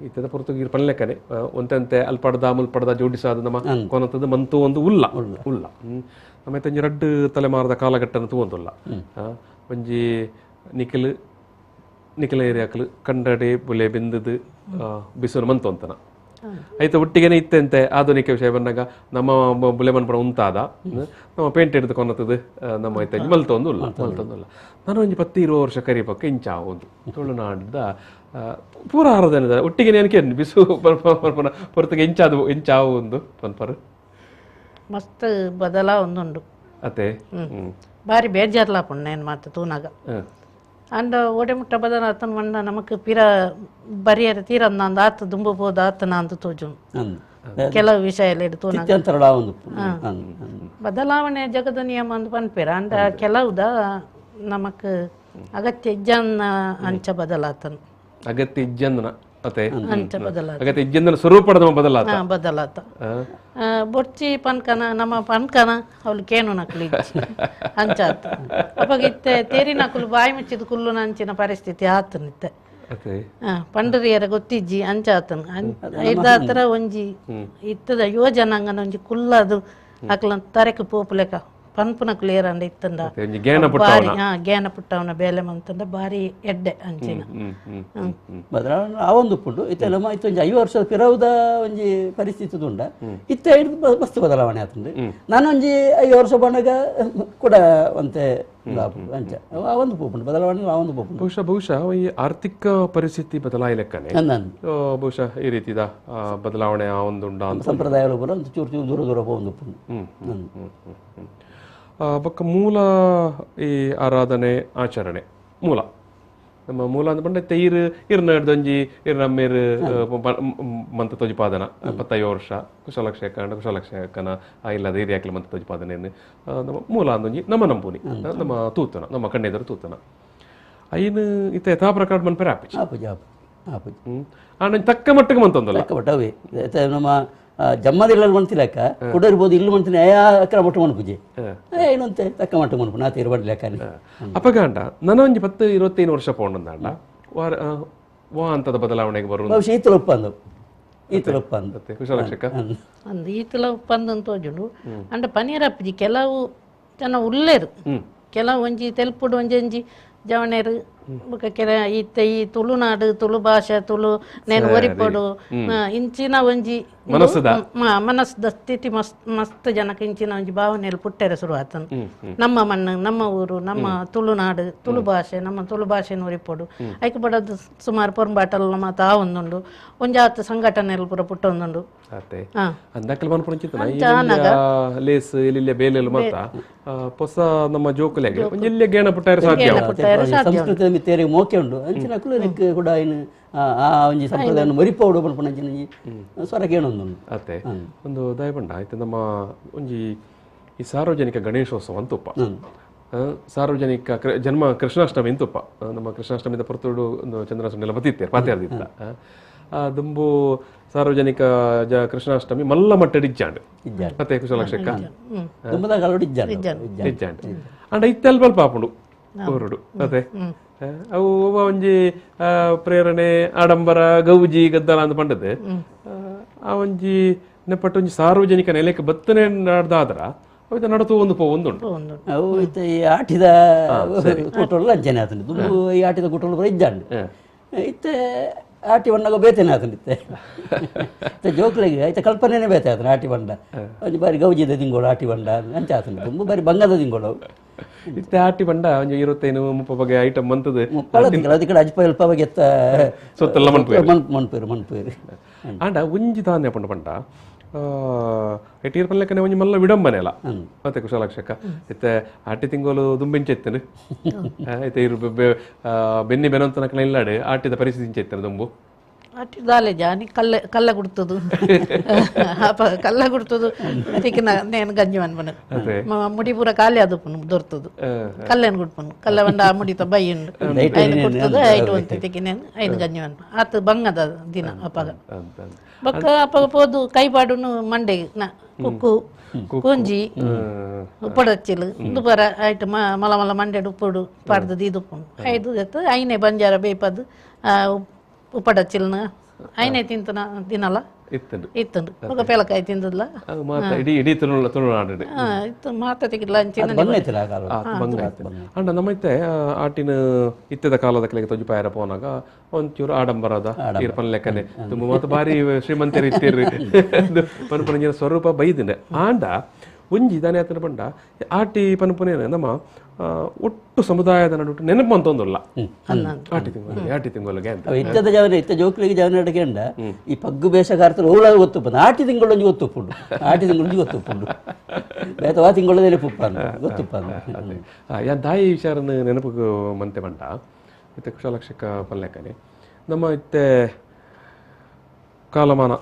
ಇತ್ತೆದ ಪುರತುಗೀರ್ ಪಲ್ಲೆಕ್ಕನೆ ಒಂತೆ ಅಲ್ಪಡ್ದ ಮುಲ್ಪಡ್ದ ಜೋಡಿಸಾದ ನಮ್ಮ ಕೊನತದ ಮಂತು ಒಂದು ಉಲ್ಲ ನಮ್ಮ ತಂಜಿ ರಡ್ಡು ತಲೆಮಾರದ ಕಾಲಘಟ್ಟನ ತಗೊಂದುಲ್ಲ ಒಂಜಿ ನಿಖಿಲ ಏರಿಯಾಕಲು ಕಂಡಡೆ ಬುಲೆ ಬೆಂದದು ಬಿಸಿಲು ಮಂತು ಅಂತನ ಐತೆ ಒಟ್ಟಿಗೆನೆ ಇತ್ತೆಂತೆ ಆಧುನಿಕ ವಿಷಯ ಬಂದಾಗ ನಮ್ಮ ಬುಲೆ ಮನ್ಪಡ ಉಂತಾದ ನಮ್ಮ ಪೇಂಟ್ ಹಿಡಿದು ಕೊನ್ನತದು ನಮ್ಮ ಐತೆ ಮಲ್ತೊಂದುಲ್ಲ ನಾನು ಒಂಜಿ 10-20 ವರ್ಷ ಕರಿಪಕ್ಕ ಇಂಚಾ ಒಂದು ತುಳುನಾಡಿದ ಪೂರ ಆರಾಧನೆ ಒಟ್ಟಿಗೆ ನೆನಕೆ ಬಿಸು ಪೊರತಿಗೆ ಇಂಚಾವು ಒಂದು ಪನ್ಪರು ಮಸ್ತ್ ಬದಲಾ ಒಂದುಂಡು ಅತೆ ಬಾರಿ ಬೇಜಾರ್ಲಾಪುಂಡು నేను ಮಾತು ತೂನಾಗ ಅಂಡ ಓಡೆ ಮುಟ್ಟ ಬದಲ ಆತನ ಮಂಡ ನಮಕ್ ಪಿರ ಬರಿಯರ ತೀರಂದ ಅಂದ ಆತ ದುಂಬು ಬೋದ ಆತನ ಅಂತ ತೋಜು ಕೆಲವು ವಿಷಯ ಬದಲಾವಣೆ ಜಗದ ನಿಯಮ ಅಂತ ಪನ್ಪೇರ ಅಂಡ ಕೆಲವುದ ನಮಕ್ ಅಗತ್ಯ ಇಜ್ಜನ್ನ ಅಂಚ ಬದಲಾತನ ಅಗತ್ಯ ಇಜ್ಜಂದನ ಅತೆ ಅಂಚ ಬದಲಾತ ಅಗತ್ಯ ಇಜ್ಜಂದನ ಸ್ವರೂಪದ ಬದಲಾತ ಬೊರ್ಚಿ ಪನ್ಕನ ನಮ್ಮ ಪನ್ಕನ ಅವಳು ಕೇನು ನಕಲಿ ಅಂಚಾತ ಅಪ್ಪಗಿತ್ತೆ ತೇರಿ ನಕಲು ಬಾಯಿ ಮುಚ್ಚಿದ ಕುಲ್ಲು ನಂಚಿನ ಪರಿಸ್ಥಿತಿ ಆತನಿತ್ತೆ ಪಂಡರಿಯರ ಗೊತ್ತಿಜ್ಜಿ ಅಂಚಾತನ ಐದಾತರ ಒಂಜಿ ಇತ್ತದ ಯೋಜನಾಂಗನ ಒಂಜಿ ಕುಲ್ಲದು ಅಕ್ಲ ತರೆಕ್ ಪೋಪು ಲೆಕ್ಕ ಪನ್ಪುನ ಕ್ಲಿಯರ್ ಅಂಡ ಇತ್ತಂಡ ಬಾರಿ ಜ್ಞಾನ ಪುಟ್ಟವನ ಬೇಲೆ ಮಂತಂಡ ಬಾರಿ ಎಡ್ಡೆ ಅಂಚಿನ ಬದಲಾವಣೆ ಆವೊಂದು ಉಪ್ಪುಂಡು ಇತ್ತೆ ನಮ್ಮ ಇತ್ತು ಒಂಜಿ 5 ವರ್ಷದ ಪಿರವುದ ಒಂಜಿ ಪರಿಸ್ಥಿತಿ ಉಂಡ ಇತ್ತೆ ಮಸ್ತ್ ಬದಲಾವಣೆ ಆತುಂಡು ನಾನು ಒಂಜಿ 5 ವರ್ಷ ಬಂದಾಗ ಕೂಡ ಒಂತೆ ಅಂಚ ಒಂದು ಪೋಪುಂಡು ಬದಲಾವಣೆ ಆವೊಂದು ಪೋಪುಂಡು ಬಹುಶಃ ಈ ಆರ್ಥಿಕ ಪರಿಸ್ಥಿತಿ ಬದಲಾಯಿಲೆಕ್ಕನೆ ಬಹುಶಃ ಈ ರೀತಿದ ಬದಲಾವಣೆ ಆವೊಂದುಂಡ ಸಂಪ್ರದಾಯಗಳು ಬರೋ ಒಂದು ಚೂರು ದೂರ ದೂರ ಹೋಗುಂಡು ಬೊಕ್ಕ ಮೂಲ ಈ ಆರಾಧನೆ ಆಚರಣೆ ಮೂಲ ನಮ್ಮ ಮೂಲ ಅಂದ ಬಂಡ ಇರ್ನ ಹಿಡ್ದೊಂಜಿ ನಮ್ಮೇರು ಮಂತ ತೋಜಿಪಾದನ 25 ವರ್ಷ ಕುಶಲಕ್ಷಕನ ಇಲ್ಲದ ಹಿರಿಯಾಕಲ ಮಂತ ತೋಜಿಪಾದನೆಯನ್ನು ನಮ್ಮ ಮೂಲ ಅಂದೊಂಜಿ ನಮ್ಮ ನಂಬೂನಿ ನಮ್ಮ ತೂತನ ನಮ್ಮ ಕಣ್ಣೆದರು ತೂತನ ಐನು ಇತ್ತ ಯಥಾ ಪ್ರಕಾರ ಮನ್ಪೇರ ಆಪಿಜಿ ಆಂಡ ತಕ್ಕ ಮಟ್ಟಿಗೆ ಮಂತೊಂದಲ್ಲ ನಮ್ಮ ಜಮ್ಮದಿಲ್ಲ ಮನ್ತಿಲಕ್ಕ ಕುಡರ್ಬೋದು ಇಲ್ಲು ಮಂತಿನ ಅಕ್ರ ಮಟ್ಟ ಮನ್ಪುಜಿ ಏನಂತೆ ತಕ್ಕ ಮಟ್ಟ ಮನ್ಪು ನಾ ತೀರ್ಬಡ್ಲೆಕ್ಕ ಅಪಗಾಂಡ ನನ್ನ ಒಂಜಿ 10-25 ವರ್ಷ ಪೋಂಡಂದಾಂಡ ವಾ ಅಂತದ ಬದಲಾವಣೆಗೆ ಬರುವ ಬಹುಶಃ ಈತಲ ಒಪ್ಪಂದು ಕುಶಲಕ್ಷಕ ಅಂದು ಈತಲ ಒಪ್ಪಂದು ಅಂತ ತೋಜುಂಡು ಅಂಡ ಪನೀರಪ್ಪಜಿ ಕೆಲವು ಜನ ಉಲ್ಲೇರು ಕೆಲವು ಒಂಜಿ ತೆಲ್ಪುಡು ಒಂಜಿ ಜವಣೇರು ಕೆಲ ಈತ ಈ ತುಳುನಾಡು ತುಳು ಭಾಷೆ ತುಳು ನೇನು ಒರಿಪಡು ಇಂಚಿನ ಒಂಜಿ ಮನಸ್ದ ಸ್ಥಿತಿ ಮಸ್ತ್ ಜನಕ್ಕೆ ಇಂಚಿನ ಒಂಜಿ ಭಾವನೆಯಲ್ಲಿ ಪುಟ್ಟೆರೆ ಶುರು ಆತನು ನಮ್ಮ ಮಣ್ಣು ನಮ್ಮ ಊರು ನಮ್ಮ ತುಳುನಾಡು ತುಳು ಭಾಷೆ ನಮ್ಮ ತುಳು ಭಾಷೆನ ಒರಿಪಡು ಐಕೆ ಬಡದು ಸುಮಾರು ಪೊರ್ಂಬಾಟಲ್ ಮಾತ ಆ ಒಂದುಂಡು ಒಂಜಾತ ಸಂಘಟನೆಯಲ್ಲಿ ಪೂರ ಪುಟ್ಟ ಒಂದುಂಡು ಹೊಸ ನಮ್ಮ ಜೋಕುಲೆಗೆ ಒಂಜೆಲ್ಲೆ ಗೇಣ ಪುಟ್ಟಾರೆ ಸಂಸ್ಕೃತಿ ಮಿತ್ತೇರಿಗೆ ಮೋಕೆ ಉಂಡು ಅಂಚಿನ ಕುಲನಿಕ್ ಕೂಡ ಇನ್ನು ಆ ಒಂಜಿ ಸಂಪ್ರದಾಯವನ್ನು ಮರಿಪೌಡು ಪನ್ಪುನ ಅಂಚಿನ ಸ್ವರಗೇಣೊಂದು ಅತ್ತೆ ಒಂದು ದಯಪಂಡ ಆಯ್ತು ನಮ್ಮ ಒಂಜಿ ಈ ಸಾರ್ವಜನಿಕ ಗಣೇಶೋತ್ಸವ ಅಂತುಪ್ಪ ಸಾರ್ವಜನಿಕ ಜನ್ಮ ಕೃಷ್ಣಾಷ್ಟಮಿ ಅಂತುಪ್ಪ ನಮ್ಮ ಕೃಷ್ಣಾಷ್ಟಮಿದ ಪುರತುಡು ಒಂದು ಚಂದ್ರಾಷ್ಟಮಿ ಎಲ್ಲ ಬತ್ತಿತ್ತೇರು ಪಾತ್ಯಾರ್ದಿತ್ತ ದುಂಬು ಸಾರ್ವಜನಿಕ ಕೃಷ್ಣಾಷ್ಟಮಿ ಮಲ್ಲ ಮಟ್ಟಡಿಜ್ಜಾಂಡು ಮತ್ತೆ ಕುಶಲಕ್ಷಕ ಇಜ್ಜಾಂಡು ಅಂಡ ಇತ್ತೆಲ್ ಬಲ್ಪ ಆಪುಂಡು ಊರುಡು ಅದೇ ಅವು ಒಂಜಿ ಪ್ರೇರಣೆ ಆಡಂಬರ ಗೌಜಿ ಗದ್ದಲ ಅಂತ ಪಂಡದೆ ಆ ಒಂಜಿ ನೆಪಟ್ಟು ಒಂಜಿ ಸಾರ್ವಜನಿಕ ನೆಲೆಗೆ ಬತ್ತನೆ ನಡೆದಾದ್ರ ಅವತ್ತು ನಡತು ಒಂದು ಒಂದುಂಟು ಅವು ಈ ಆಟಿದ ಕುಟೋಳು ಅಂಚನೆ ಆತಂಡು ದುಂಬು ಈ ಆಟಿದ ಕುಟೋಳು ಬರ ಇಜ್ಜಾಂಡು ಇತ್ತೆ ಆಟಿ ಬಣ್ಣಗ ಬೇತೇನೆ ಆತಂಡು ಇತ್ತೆ ಜೋಕ್ಲೆಗೆ ಐತೆ ಕಲ್ಪನೆನೇ ಬೇತೆ ಆತನ ಆಟಿ ಬಂಡ ಒಂಜಿ ಬಾರಿ ಗೌಜಿದ ತಿಂಗೋಳು ಆಟಿ ಬಂಡ ಅಂಚೆ ಆತಂಡು ತುಂಬ ಬಾರಿ ಬಂಗದ ತಿಂಗೋಳು ಇತ್ತೆ ಆಟಿ ಬಂಡ ಒಂಜಿ 25-30 ಬಗೆ ಐಟಮ್ ಮಂತದ ಅದು ಕಡೆ ಅಜ್ಪ ಎಲ್ಪ ಬಗೆ ಎತ್ತ ಸೊತ್ತೆಲ್ಲ ಮನ್ಪೇರು ಆಂಡ ಒಂಜಿ ಧಾನ್ಯ ಪಂಡ ಪಂಡ ಎಟೀರ್ ಪಲ್ಲೆಕ್ಕನೆ ಒಂಜಿ ಮಲ್ಲ ವಿಡಂಬನೆ ಅಲ್ಲ ಮತ್ತೆ ಕುಶಾಲಾಕ್ಷಕ್ಕ ಇತ್ತೆ ಆಟಿ ತಿಂಗೋಲು ದುಂಬೆಂಚೆತ್ತನು ಐತೆ ಇರು ಬೆನ್ನಿ ಬೆನಂತನಕಲ ಇಲ್ಲಾಡು ಆಟಿದ ಪರಿಸ್ಥಿತಿ ಇಂಚೆತ್ತನು ದುಂಬು ಅಟ್ಟಿ ದಾಲೆ ಜಾನಿ ಕಲ್ಲ ಕುಡ್ತದು ಕಲ್ಲ ಕುಡ್ತದು ಅದಕ್ಕೆ నేను గంజి అనిపను ముడి పూర కాలే అదుపును దొరుకుతుంది కళ్ళని కుడుపును కళ్ళ వండ ఆ ముడితో బయ్యండు ఆయన కుడుతుంది ఐటు వంతికి నేను ఆయన గంజి అను అత బంగద దిన అప్పగ బక్క అప్పగ పోదు కైపాడును మండే కుక్కు కుంజి ఉప్పడచ్చిలు దుపర ఐటు మల మల మండేడు ఉప్పుడు పడదు దిదుపును ఐదు అయినే బంజారా బేపదు ఉప్పడచ్చిల్న ఆయనే తినాల ఇత్తండు ఒక పిల్లకాయ తిందులా ಮಾತ ಅಂಡ ನಮ್ಮೈತೆ ಆಟಿನ ಇತ್ತದ ಕಾಲದ ಕೆಳಗೆ ತೊಜಿಪಾಯರ ಪೋನಾಗ ಒಂಚೂರು ಆಡಂಬರದ ತೀರ್ಪನ ಲೆಕ್ಕನೆ ತುಂಬ ಮಾತು ಬಾರಿ ಶ್ರೀಮಂತರು ಇತ್ತೀರ್ರಿ ಪನ್ಪನ ಸ್ವರೂಪ ಬೈದಿನ ಆಂಡ ಒಂಜಿ ದಾನೆ ಆತನ ಪಂಡ ಆಟಿ ಪನ್ಪನೇನ ನಮ್ಮ ಒಟ್ಟು ಸಮುದಾಯದ ನಡುಟು ನೆನಪು ಅಂತ ಒಂದಲ್ಲ ಆಟಿ ತಿಂಗಳಿಗೆ ಅಂತ ಇತ್ತದ ಜವನ ಇತ್ತ ಜೋಕ್ಲಿಗೆ ಜವನ ಅಡಗೆಂಡ ಈ ಪಗ್ಗು ಬೇಷಗಾರ್ತರು ಓಳಾಗ ಗೊತ್ತುಪ್ಪದು ಆಟಿ ತಿಂಗಳೊಂಜಿ ಗೊತ್ತುಪ್ಪುಂಡು ಆಟಿ ತಿಂಗಳೊಂಜಿ ಗೊತ್ತುಪ್ಪುಂಡು ಬೇತವಾ ತಿಂಗಳದ ನೆನಪುಪ್ಪನು ಗೊತ್ತುಪ್ಪನು ಯಾ ದಾಯಿ ವಿಚಾರನ ನೆನಪು ಮಂತೆ ಪಂಡ ಇತ್ತೆ ಕುಶಾಲಕ್ಷಕ ಪಲ್ಲೆಕ್ಕನೆ ನಮ್ಮ ಇತ್ತೆ ಕಾಲಮಾನ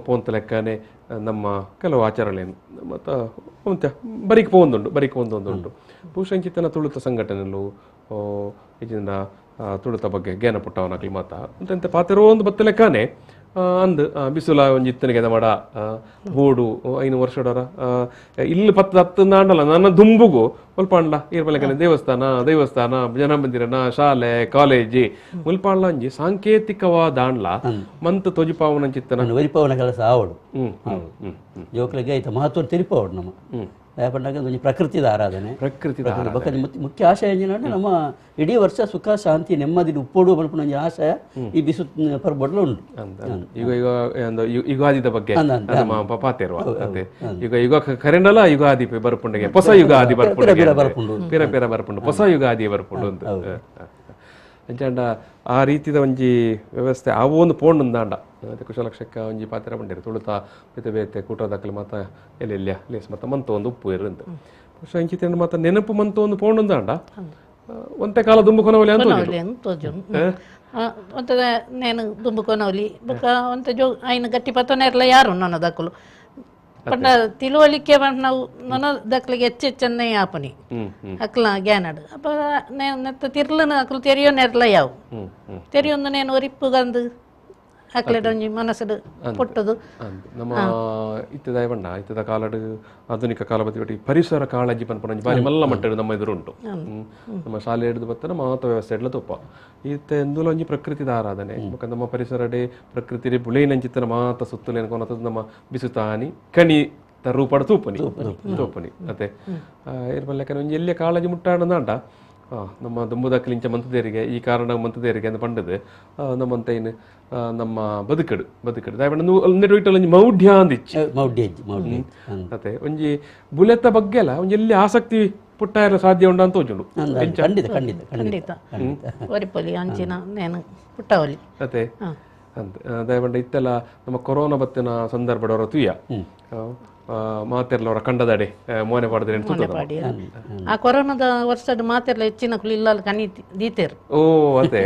ಪೋಂತ ಲೆಕ್ಕನೆ ನಮ್ಮ ಕೆಲವು ಆಚರಣೆಯನ್ನು ಮತ್ತು ಒಂತ ಬರೀಕ್ ಒಂದೊಂದುಂಟು ಭೂಷಂಚಿತನ ತುಳುತ ಸಂಘಟನೆಗಳು ಇದರಿಂದ ತುಳುತ ಬಗ್ಗೆ ಜ್ಞಾನ ಪುಟ್ಟವನಾಗಲಿ ಮಾತ ಅಂತ ಪಾತಿರೋ ಒಂದು ಬತ್ತ ಲೆಕ್ಕನೆ ಅಂದು ಬಿಸುಲ ಒಂಜಿ ಇತ್ತನಿಗೆ ಮಾಡ ಬೋಡು 5 ವರ್ಷಡರ ಇಲ್ಲಿ 10 ನಾಂಡಲ್ಲ ನನ್ನ ದುಂಬುಗು ಮುಲ್ಪಾಂಡ್ಲ ಇರ್ಬಲೆಕ್ಕನೆ ದೇವಸ್ಥಾನ ಜನಮಂದಿರನ ಶಾಲೆ ಕಾಲೇಜಿ ಮುಲ್ಪಾಂಡ್ಲ ಒಂಜಿ ಸಾಂಕೇತಿಕವಾದ ಆಂಡ್ಲ ಮಂತ್ ತೊಜಿಪಾವನ ಚಿತ್ತನ ಒರಿಪಾವನ ಕೆಲಸ ಆವಡು ಜೋಕ್ಲಿಗೆ ಐತ ಮಹತ್ವ ತಿರುಪವಡು ನಮ್ಮ ಯಾಕಂದಾಗ ಒಂಜಿ ಪ್ರಕೃತಿದ ಆರಾಧನೆ ಮುಖ್ಯ ಆಶಯ ಏನಂದ್ರೆ ನಮ್ಮ ಇಡೀ ವರ್ಷ ಸುಖ ಶಾಂತಿ ನೆಮ್ಮದಿ ಉಪ್ಪೋಡು ಮಲ್ಪನ ಒಂಜಿ ಆಶಯ ಈ ಬಿಸು ಪರ್ಬಡ್ಲು ಉಂಟು ಯುಗಾದಿದ ಬಗ್ಗೆ ಪಾತಿರುವ ಈಗ ಕರೆಂಡಲ ಯುಗಾದಿ ಬರ್ಪುಂಡೆಗೆ ಹೊಸ ಯುಗಾದಿ ಬರ್ಪುಂಡು ಪಿರ ಬರ್ಪುಂಡು ಹೊಸ ಯುಗಾದಿ ಬರ್ಪುಂಡು ಅಂತ ಅಂಚಾಂಡ ಆ ರೀತಿದ ಒಂಜಿ ವ್ಯವಸ್ಥೆ ಅವು ಒಂದು ಪೋಂಡುಂದಾಂಡ ಮತ್ತೆ ಕುಶಲಕ್ಷಕ್ಕ ಒಂಜಿ ಪಾತ್ರ ಬಂದಿರು ತುಳುತ ಬೇತೆ ಬೇತೆ ಕೂಟೋದಕ್ಕಲಿ ಮಾತ ಎಲ್ಲೆಲ್ಲ ಲೇಸ್ ಮತ್ತ ಮಂತ ಒಂದು ಉಪ್ಪು ಇರಂತ ಶಂಕಿತ ಮಾತ ನೆನಪು ಮಂತ ಒಂದು ಪೋಂಡುಂದಾಂಡ ಒಂತೆ ಕಾಲ ದುಂಬುಕೊನವಲಿ ಅಂತ నేను దుంబుకొనవలి బొక్క అంత జో ఆయన గట్టి పత్తనేర్ల యారు నన్న దక్కులు ಪಂಡ ತಿಳುವಳಿಕೆ ನಾವು ನನ್ನ ದಕ್ಲಿಗೆ ಹೆಚ್ಚೆಚ್ಚನ್ನೇ ಆಪನಿ ಅಕ್ಲ ಗ್ಯಾನಡ್ ಅಪ್ಪ ನೆತ್ತ ತಿರ್ಲನ ಅಕ್ಲು ತೆರಿಯೋ ನೆರ್ಲ ಯಾವು ತೆರಿಯೊಂದು ನೇನು ಒರಿಪ್ಪುಗಂದು ಅಕ್ಲೆಡೊಂಜಿ ಮನಸ್ಸು ಪುಟ್ಟದು ನಮ್ಮ ಇತ್ತದ ಬಣ್ಣ ಇತ್ತದ ಕಾಲಡು ಆಧುನಿಕ ಕಾಲ ಬತ್ತಿ ಪರಿಸರ ಕಾಳಜಿ ಪನ್ಪನ ಬಾರಿ ಮಲ್ಲ ಮಟ್ಟಡು ನಮ್ಮ ಎದುರುಂಟು ನಮ್ಮ ಶಾಲೆ ಹಿಡಿದು ಬತ್ತನ ಮಾತ ವ್ಯವಸ್ಥೆ ಇಡ್ಲ ತುಪ್ಪ ಇತ್ತೆ ಎಂದುಲ ಒಂಜಿ ಪ್ರಕೃತಿದ ಆರಾಧನೆ ನಮ್ಮ ಪರಿಸರಡೆ ಪ್ರಕೃತಿ ಬುಳೇನಂಚಿತ್ತನ ಮಾತ ಸುತ್ತಲೇನು ಕೊನತದ ನಮ್ಮ ಬಿಸುತಾನಿ ಕಣಿ ರೂಪಡ ತೂಪನಿ ಮತ್ತೆ ಇರ್ಬಲ್ಲೆಕ್ಕ ಒಂಜಿ ಎಲ್ಲೇ ಕಾಳಜಿ ಮುಟ್ಟಾಡಂದಾಂಡ ನಮ್ಮ ದುಂಬುದಕ್ಕಲಿಂಚ ಮಂತದೇರಿಗೆ ಈ ಕಾರಣ ಮಂತದೇರಿಗೆ ಅಂತ ಪಂಡದು ನಮ್ಮಂತ ಏನು ನಮ್ಮ ಬದುಕಡು ದಾಯಪಂಡ ನೆಟ್ಟು ಒಂಜಿ ಮೌಢ್ಯ ಅಂದಿಚ್ಚಿ ಮತ್ತೆ ಒಂಜಿ ಬುಲೆತ ಬಗ್ಗೆ ಅಲ್ಲ ಒಂಜಿ ಎಲ್ಲಿ ಆಸಕ್ತಿ ಪುಟ್ಟ ಎಲ್ಲ ಸಾಧ್ಯ ಉಂಡ ಅಂತ ತೋಜುಂಡು ಖಂಡಿತ ಒರಿಪೊಲಿ ಅಂಚಿನ ನೇನು ಪುಟ್ಟವಲಿ ಅದೇ ಅಂತ ದಯಪಂಡ ಇತ್ತೆಲ್ಲ ನಮ್ಮ ಕೊರೋನಾ ಬತ್ತಿನ ಸಂದರ್ಭದವರ ತುಯ್ಯ ಮಾತೆರ್ಲವರ ಕಂಡದಡೆ ಮೋನೆ ಪಡೆದ್ರೆ ಆ ಕೊರೋನಾದ ವರ್ಷದ ಮಾತೆರ್ಲ ಹೆಚ್ಚಿನ ಕುಲ್ಲ ಇಲ್ಲ ಕನಿ ದೀತೇರು ಓ ಅದೇ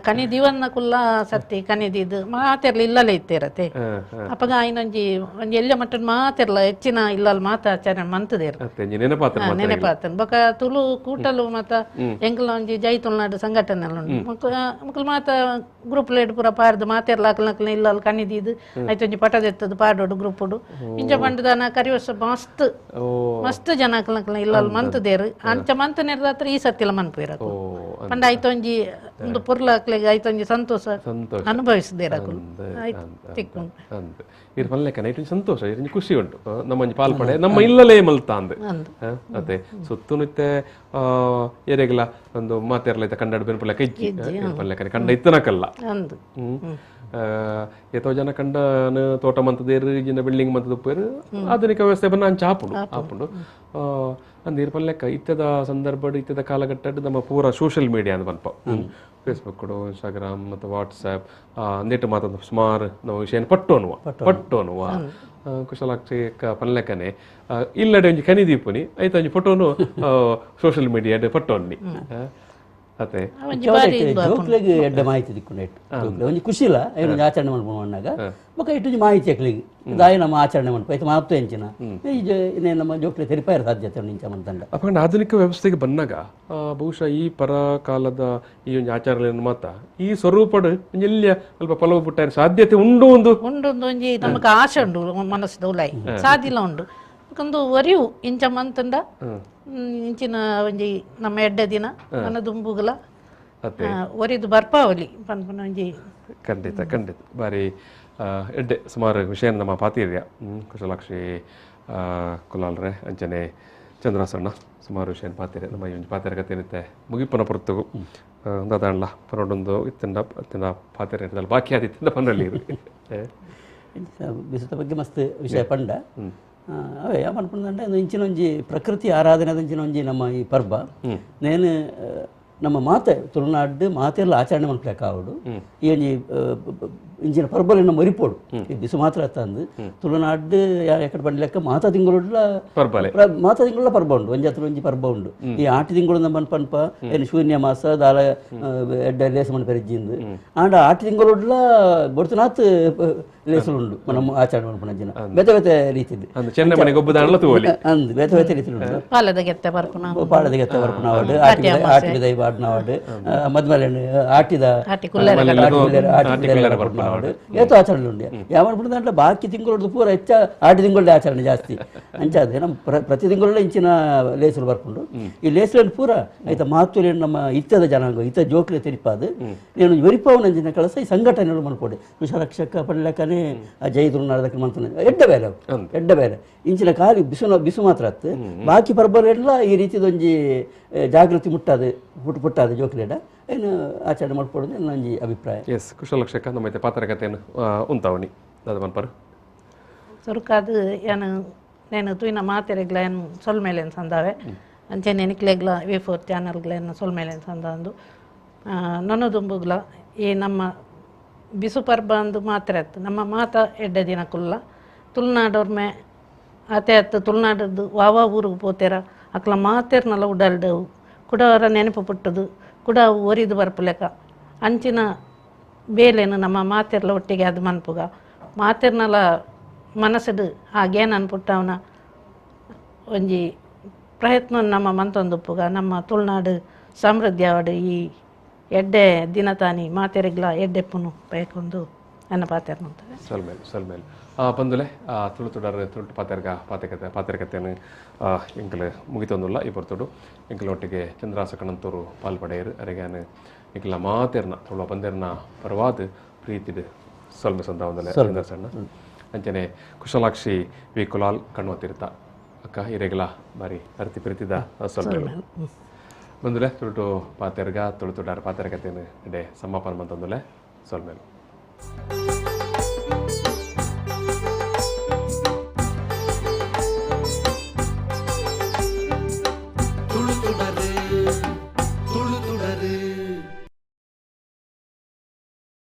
ಕನಿ ದಿವನ್ನ ಕುಲ್ಲ ಸತ್ತಿ ಕನಿ ದೀದು ಮಾತೆರ್ಲ ಇಲ್ಲಲೇ ಇತ್ತೇರತೆ ಅಪ್ಪಗ ಆಯ್ನೊಂಜಿ ಒಂಜಿ ಎಲ್ಲ ಮಟ್ಟದ ಮಾತೆರ್ಲ ಹೆಚ್ಚಿನ ಇಲ್ಲಲ್ ಮಾತಾಚರಣೆ ಮಂತದೇರು ನೆನಪಾತನ್ ಬೊಕ ತುಳು ಕೂಟಲು ಮತ್ತ ಎಂಕಲ ಒಂಜಿ ಜೈ ತುಳುನಾಡು ಸಂಘಟನೆ ಮುಕ್ಕಲು ಮಾತ ಗ್ರೂಪ್ ಲೇಡ್ ಪೂರ ಪಾರ್ದು ಮಾತೆರ್ಲ ಅಕ್ಲನಕ್ಲ ಇಲ್ಲಲ್ ಕನಿ ದೀದು ಆಯ್ತು ಒಂಜಿ ಪಟದೆತ್ತದು ಪಾಡೋಡು ಗ್ರೂಪುಡು ಇಂಚ ಪಂಡದಾನ ಕರಿವರ್ಷ ಮಸ್ತ್ ಓ ಮಸ್ತ್ ಜನ ಇಲ್ಲಲ್ಲಿ ಮಂತದೇರು ಅಂಚ ಮಂತ ನಿರ್ದಾತ್ರ ಈ ಸತ್ತಿಲ ಮನ್ಪುಯಿರಕು ಪಂಡ ಐತೊಂಜಿ ಒಂದು ಪುರ್ಲಾಕ್ಲೆಗ್ ಐತೊಂಜಿ ಸಂತೋಷ ಸಂತೋಷ ಅನುಭವಿಸಿದೇರಕುಲು ಆಯ್ತು ತಿಕ್ಕೊಂಡು ಅಂದ್ ಇರ್ ಪಲ್ಲೆಕ್ಕ ನೈಟ್ ಸಂತೋಷ ಇರ್ ಖುಷಿ ಉಂಟು ನಮ್ಮಂಜಿ ಪಾಲ್ಪಡೆ ನಮ್ಮ ಇಲ್ಲಲೇ ಮಲ್ತಾ ಅಂದ್ ಅದೇ ಸುತ್ತು ನಿತ್ತೆ ಎರೆಗ್ಲ ಒಂದು ಮಾತೆರ್ಲೈತ ಕನ್ನಡ ಬೆನ್ಪುಲ್ಲ ಕೈಜಿ ಪಲ್ಲೆಕ್ಕ ಕಂಡ ಇತ್ತನಕಲ್ಲ ಅಂದು ಎಷ್ಟೋ ಜನ ಕಂಡ ತೋಟ ಮಂತದೇರು ಇಜಿನ ಬಿಲ್ಡಿಂಗ್ ಮಂತದ ಉಪ್ಪೇರು ಆಧುನಿಕ ವ್ಯವಸ್ಥೆ ಬಂದು ಅಂಚ ಆಪುಂಡು ಅಂದಿರ್ ಪಲ್ಲೆಕ್ಕ ಇತ್ತದ ಸಂದರ್ಭ ಇತ್ತದ ಕಾಲಘಟ್ಟ ನಮ್ಮ ಪೂರ ಸೋಷಿಯಲ್ ಮೀಡಿಯಾ ಅಂತ ಬಂಪ ಫೇಸ್ಬುಕ್ ಇನ್ಸ್ಟಾಗ್ರಾಮ್ ಮತ್ತು ವಾಟ್ಸ್ಆ್ಯಪ್ ನೆಟ್ ಮಾತಂದು ಸುಮಾರು ನಾವು ವಿಷಯ ಪಟ್ಟೋನುವ ಕುಶಲಾಕ್ಷಿ ಪಲ್ಲೆಕ್ಕನೆ ಇಲ್ಲಡೆ ಒಂಜಿ ಕನಿದೀಪುನಿ ಐತ ಒಂಜಿ ಫೋಟೋನು ಸೋಷಿಯಲ್ ಮೀಡಿಯಾ ಪಟ್ಟೋನ್ನಿ ಅದೇ ಜೋಕ್ಲೆಗ್ ಎಡ್ಡೆ ಮಾಹಿತಿ ದಿಕ್ಕೊಂಡು ಒಂಜಿ ಖುಷಿ ಇಲ್ಲ ಏನೊಂದು ಆಚರಣೆ ಮಾಡ್ಕೊಂಡು ಅನ್ನಾಗ ಬೊಕ ಇಟ್ಟು ಮಾಹಿತಿ ಹಾಕ್ಲಿಗೆ ದಾಯ ನಮ್ಮ ಆಚರಣೆ ಮಾಡ್ಕೊ ಐತೆ ಮಾತು ಹೆಂಚಿನ ಈಗ ನಮ್ಮ ಜೋಕ್ಲೆ ತೆರಿಪಾಯಿರ ಸಾಧ್ಯತೆ ನಿಂಚ ಮಂತಂಡ ಅಪ್ಪ ಆಧುನಿಕ ವ್ಯವಸ್ಥೆಗೆ ಬಂದಾಗ ಬಹುಶಃ ಈ ಪರಕಾಲದ ಈ ಒಂದು ಆಚಾರಗಳನ್ನು ಮಾತ ಈ ಸ್ವರೂಪಡು ಎಲ್ಲಿಯ ಸ್ವಲ್ಪ ಪಲವು ಪುಟ್ಟ ಸಾಧ್ಯತೆ ಉಂಡು ಉಂಡು ಒಂಜಿ ನಮಕ್ ಆಸೆ ಉಂಡು ಮನಸ್ಸದ ಉಲಾಯಿ ಸಾದಿಲ್ಲ ಉಂಡು ಒಂದು ಒರಿವು ಇಂಚ ಮಂತಂಡ ಇಂಚಿನ ಒಂಜಿ ನಮ್ಮ ಎಡ್ಡೆ ದಿನ ನನ್ನ ದುಂಬುಗಲ ಒರಿದು ಬರ್ಪಾವಲಿ ಪನ್ಪನ ಒಂಜಿ ಖಂಡಿತ ಬಾರಿ ಎಡ್ಡೆ ಸುಮಾರು ವಿಷಯ ನಮ್ಮ ಪಾತಿರ್ಯ ಕುಶಲಾಕ್ಷಿ ಕುಲಾಲ್ರೆ ಅಂಚನೆ ಚಂದ್ರಾಸಣ್ಣ ಸುಮಾರು ವಿಷಯ ಪಾತಿರ್ಯ ನಮ್ಮ ಈ ಒಂದು ಪಾತಿರ ಕತೆ ಏನಿತ್ತೆ ಮುಗಿಪನ ಪುರತ್ತಗು ದಾದಾಣ್ಲ ಪರೊಂದು ಇತ್ತಿಂದ ಪಾತಿರ ಬಾಕಿ ಆದಿತ್ತಿಂದ ಪನ್ನಲ್ಲಿ ಬಿಸಿದ ಬಗ್ಗೆ ಮಸ್ತ್ ವಿಷಯ ಪಂಡ ಅವೇ ಯಾಮನ್ಪಂದಂಡ ಇಂಚಿನೊಂಜಿ ಪ್ರಕೃತಿ ಆರಾಧನೆದಂಚಿನೊಂಜಿ ನಮ್ಮ ಈ ಪರ್ಬ ನೇನು ನಮ್ಮ ಮಾತೆ ತುಳುನಾಡು ಮಾತೆಲ್ಲ ಆಚರಣೆ ಮನ್ಪಲೇಕ ಆವಡು ಈ ಒಂಜಿ ಇಂಚಿನ ಪರ್ಬಲೆನ್ನ ಮರಿಪೋಡು ಈ ಬಿಸು ಮಾತ್ರ ತಂದು ತುಳುನಾಡು ಎಕಡೆ ಪಂಡ್ಲೆಕ್ಕ ಮಾತಾ ತಿಂಗಳ ಮಾತಾ ತಿಂಗಳ ಪರ್ಬ ಉಂಡು ಒಂಜಿ ಹತ್ರ ಒಂಜಿ ಪರ್ಬ ಉಂಡು ಈ ಆಟಿ ತಿಂಗಳು ಪನ್ಪ ಏನು ಶೂನ್ಯ ಮಾಸ ದಾಲ ಎಡ್ಡ ಲೇಸ ಮನ್ ಪೆರಿಜಿಂದು ಆಂಡ ಆಟಿ ತಿಂಗಳ ಬೊಡ್ತನಾತ್ ಲೇಸಲುಂಡು ನಮ್ಮ ಆಚರಣೆ ಮನ್ಪನ ಬೇತೆ ಬೇತೆ ರೀತಿದ್ದು ಅಂದು ಬೇತೆ ಬೇತೆ ರೀತಿ ಉಂಡು ಪಾಲದ ಗೆತ್ತೆ ಬರ್ಪುನಾವಡು ಆಟಿ ಬಿದೈ ಬಾಡ್ನಾವಡು ಮದ್ಮೇಲೆ ಆಟಿದ ಏತು ಆಚರಣೆ ಉಂಡೆ ಯಾವನ್ಪುಂಡು ದಾಂಟ್ಲ ಬಾಕಿ ತಿಂಗಳು ಪೂರ ಹೆಚ್ಚ ಆಟಿ ತಿಂಗಳೇ ಆಚರಣೆ ಜಾಸ್ತಿ ಅಂಚಾದೆ ನಮ್ಮ ಪ್ರತಿ ತಿಂಗಳೇ ಇಂಚಿನ ಲೇಸಲು ಬರ್ಪುಂಡು ಈ ಲೇಸಲನ್ನು ಪೂರ ಆಯ್ತಾ ಮಾತುಲಿ ನಮ್ಮ ಇತ್ತದ ಜನಾಂಗ ಇತ್ತ ಜೋಕ್ಲೆ ತೆರಿಪಾದು నేను వెరిపోవనంచిన కలస ఈ సంఘటనలు మనకోడి విషరక్షక పల్లెకనే ఆ జైదులు నడదకి మంతన ಎಡ್ಡ ಬೇರೆ ಇಂಚಿನ ಕಾಲಿ ಬಿಸು ಮಾತ್ರ ಅತ್ತು ಬಾಕಿ ಪರ್ಬಲೆಲ್ಲ ಈ ರೀತಿದೊಂಜಿ ಜಾಗೃತಿ ಪುಟ್ಟಾದ ಜೋಕ್ಲೇಡ ಏನು ಆಚರಣೆ ಮಾಡ್ಕೊಡೋದು ನಂಜಿ ಅಭಿಪ್ರಾಯ ಎಸ್ ಕುಶಲಕ್ಷಕ ನಮ್ಮೈತೆ ಪಾತ್ರಕತೆಯನ್ನು ಉಂತಾವನಿ ಅದು ಮನ್ಪರು ಸುರುಕಾದು ಏನು నేను తూయిన మాತೆರೆಗ್ಲೇನು ಸೊಲ್ಮೇಲೇನು ಸಂದಾವೆ ಅಂಚೆ ನೆನಿಕ್ಲೆಗ್ಲ V4 ಚಾನಲ್ಗಳೇನು ಸೊಲ್ಮೇಲೇನು ಸಂದಂದು ನನ್ನ ದುಂಬುಗ್ಲ ಈ ನಮ್ಮ ಬಿಸು ಪರ್ಬ ಅಂದು ಮಾತ್ರ ಅತ್ತು ನಮ್ಮ ಮಾತ ಎಡ್ಡೆ ದಿನ ಕುಲ್ಲ ತುಳುನಾಡೋರ್ಮೆ ಅತೆ ಅತ್ತು ತುಳುನಾಡದ್ದು ವಾವ ಊರಿಗೆ ಪೋತೆರ ಅಕ್ಲ ಮಾತೆರ್ನಲ್ಲ ಉಡಲ್ದವು ಕೂಡ ಅವರ ನೆನಪು ಪುಟ್ಟದು ಕೂಡ ಒರಿದು ಬರ್ಪುಲೆಕ ಅಂಚಿನ ಬೇಲೇನು ನಮ್ಮ ಮಾತೆರ್ಲ ಒಟ್ಟಿಗೆ ಅದು ಮನ್ಪುಗ ಮಾತೆರ್ನಲ್ಲ ಮನಸ್ಸದು ಆಗೇನು ಅನ್ಪುಟ್ಟವನ ಒಂಜಿ ಪ್ರಯತ್ನ ನಮ್ಮ ಮಂತೊಂದುಪ್ಪುಗ ನಮ್ಮ ತುಳುನಾಡು ಸಮೃದ್ಧಿ ಆವಡು ಈ ಎಡ್ಡೆ ದಿನತಾನಿ ಮಾತೆರೆಗ್ಲ ಎಡ್ಡೆಪ್ಪುನು ಬೈಕೊಂದು ನನ್ನ ಪಾತೆರ್ ನೋಡ್ತಾರೆ ಸಲ್ಮೇಲ್ ಬಂದುಲೆ ತುಳುಟು ಪಾತೆರಕತೆಯನ್ನು ಎಂಕಲು ಮುಗಿತೊಂದುಲ್ಲ ಈ ಬರ್ತುಡು ಎಂಕಲ ಒಟ್ಟಿಗೆ ಚಂದ್ರಾಸಕಣಂತೂರು ಪಾಲ್ಪಡೆಯರು ಅರೆಗಾನು ಎಂಕಲ ಮಾತೆರ್ನ ತುಳು ಬಂದೆರ್ನ ಪರವಾದ ಪ್ರೀತಿಡು ಸೊಲ್ಮೆ ಸಂದ ಒಂದಲ್ಲ ಸಣ್ಣ ಅಂಚನೆ ಕುಶಲಾಕ್ಷಿ ವಿ ಕುಲಾಲ್ ಕಣ್ವತಿರ್ತ ಅಕ್ಕ ಹಿರೇಗಲ ಬಾರಿ ಅರ್ತಿ ಪ್ರೀತಿದ ಸೊಲ್ಮೇಲು ಬಂದುಲೆ ತುಳುಟು ಪಾತೆರ್ಗ ತುಳುತುಡಾರ ಪಾತೆರಕತೆಯನ್ನು ಇಡೆ ಸಮಾಪನ ಬಂತಂದುಲೆ ಸೊಲ್ಮೇಲು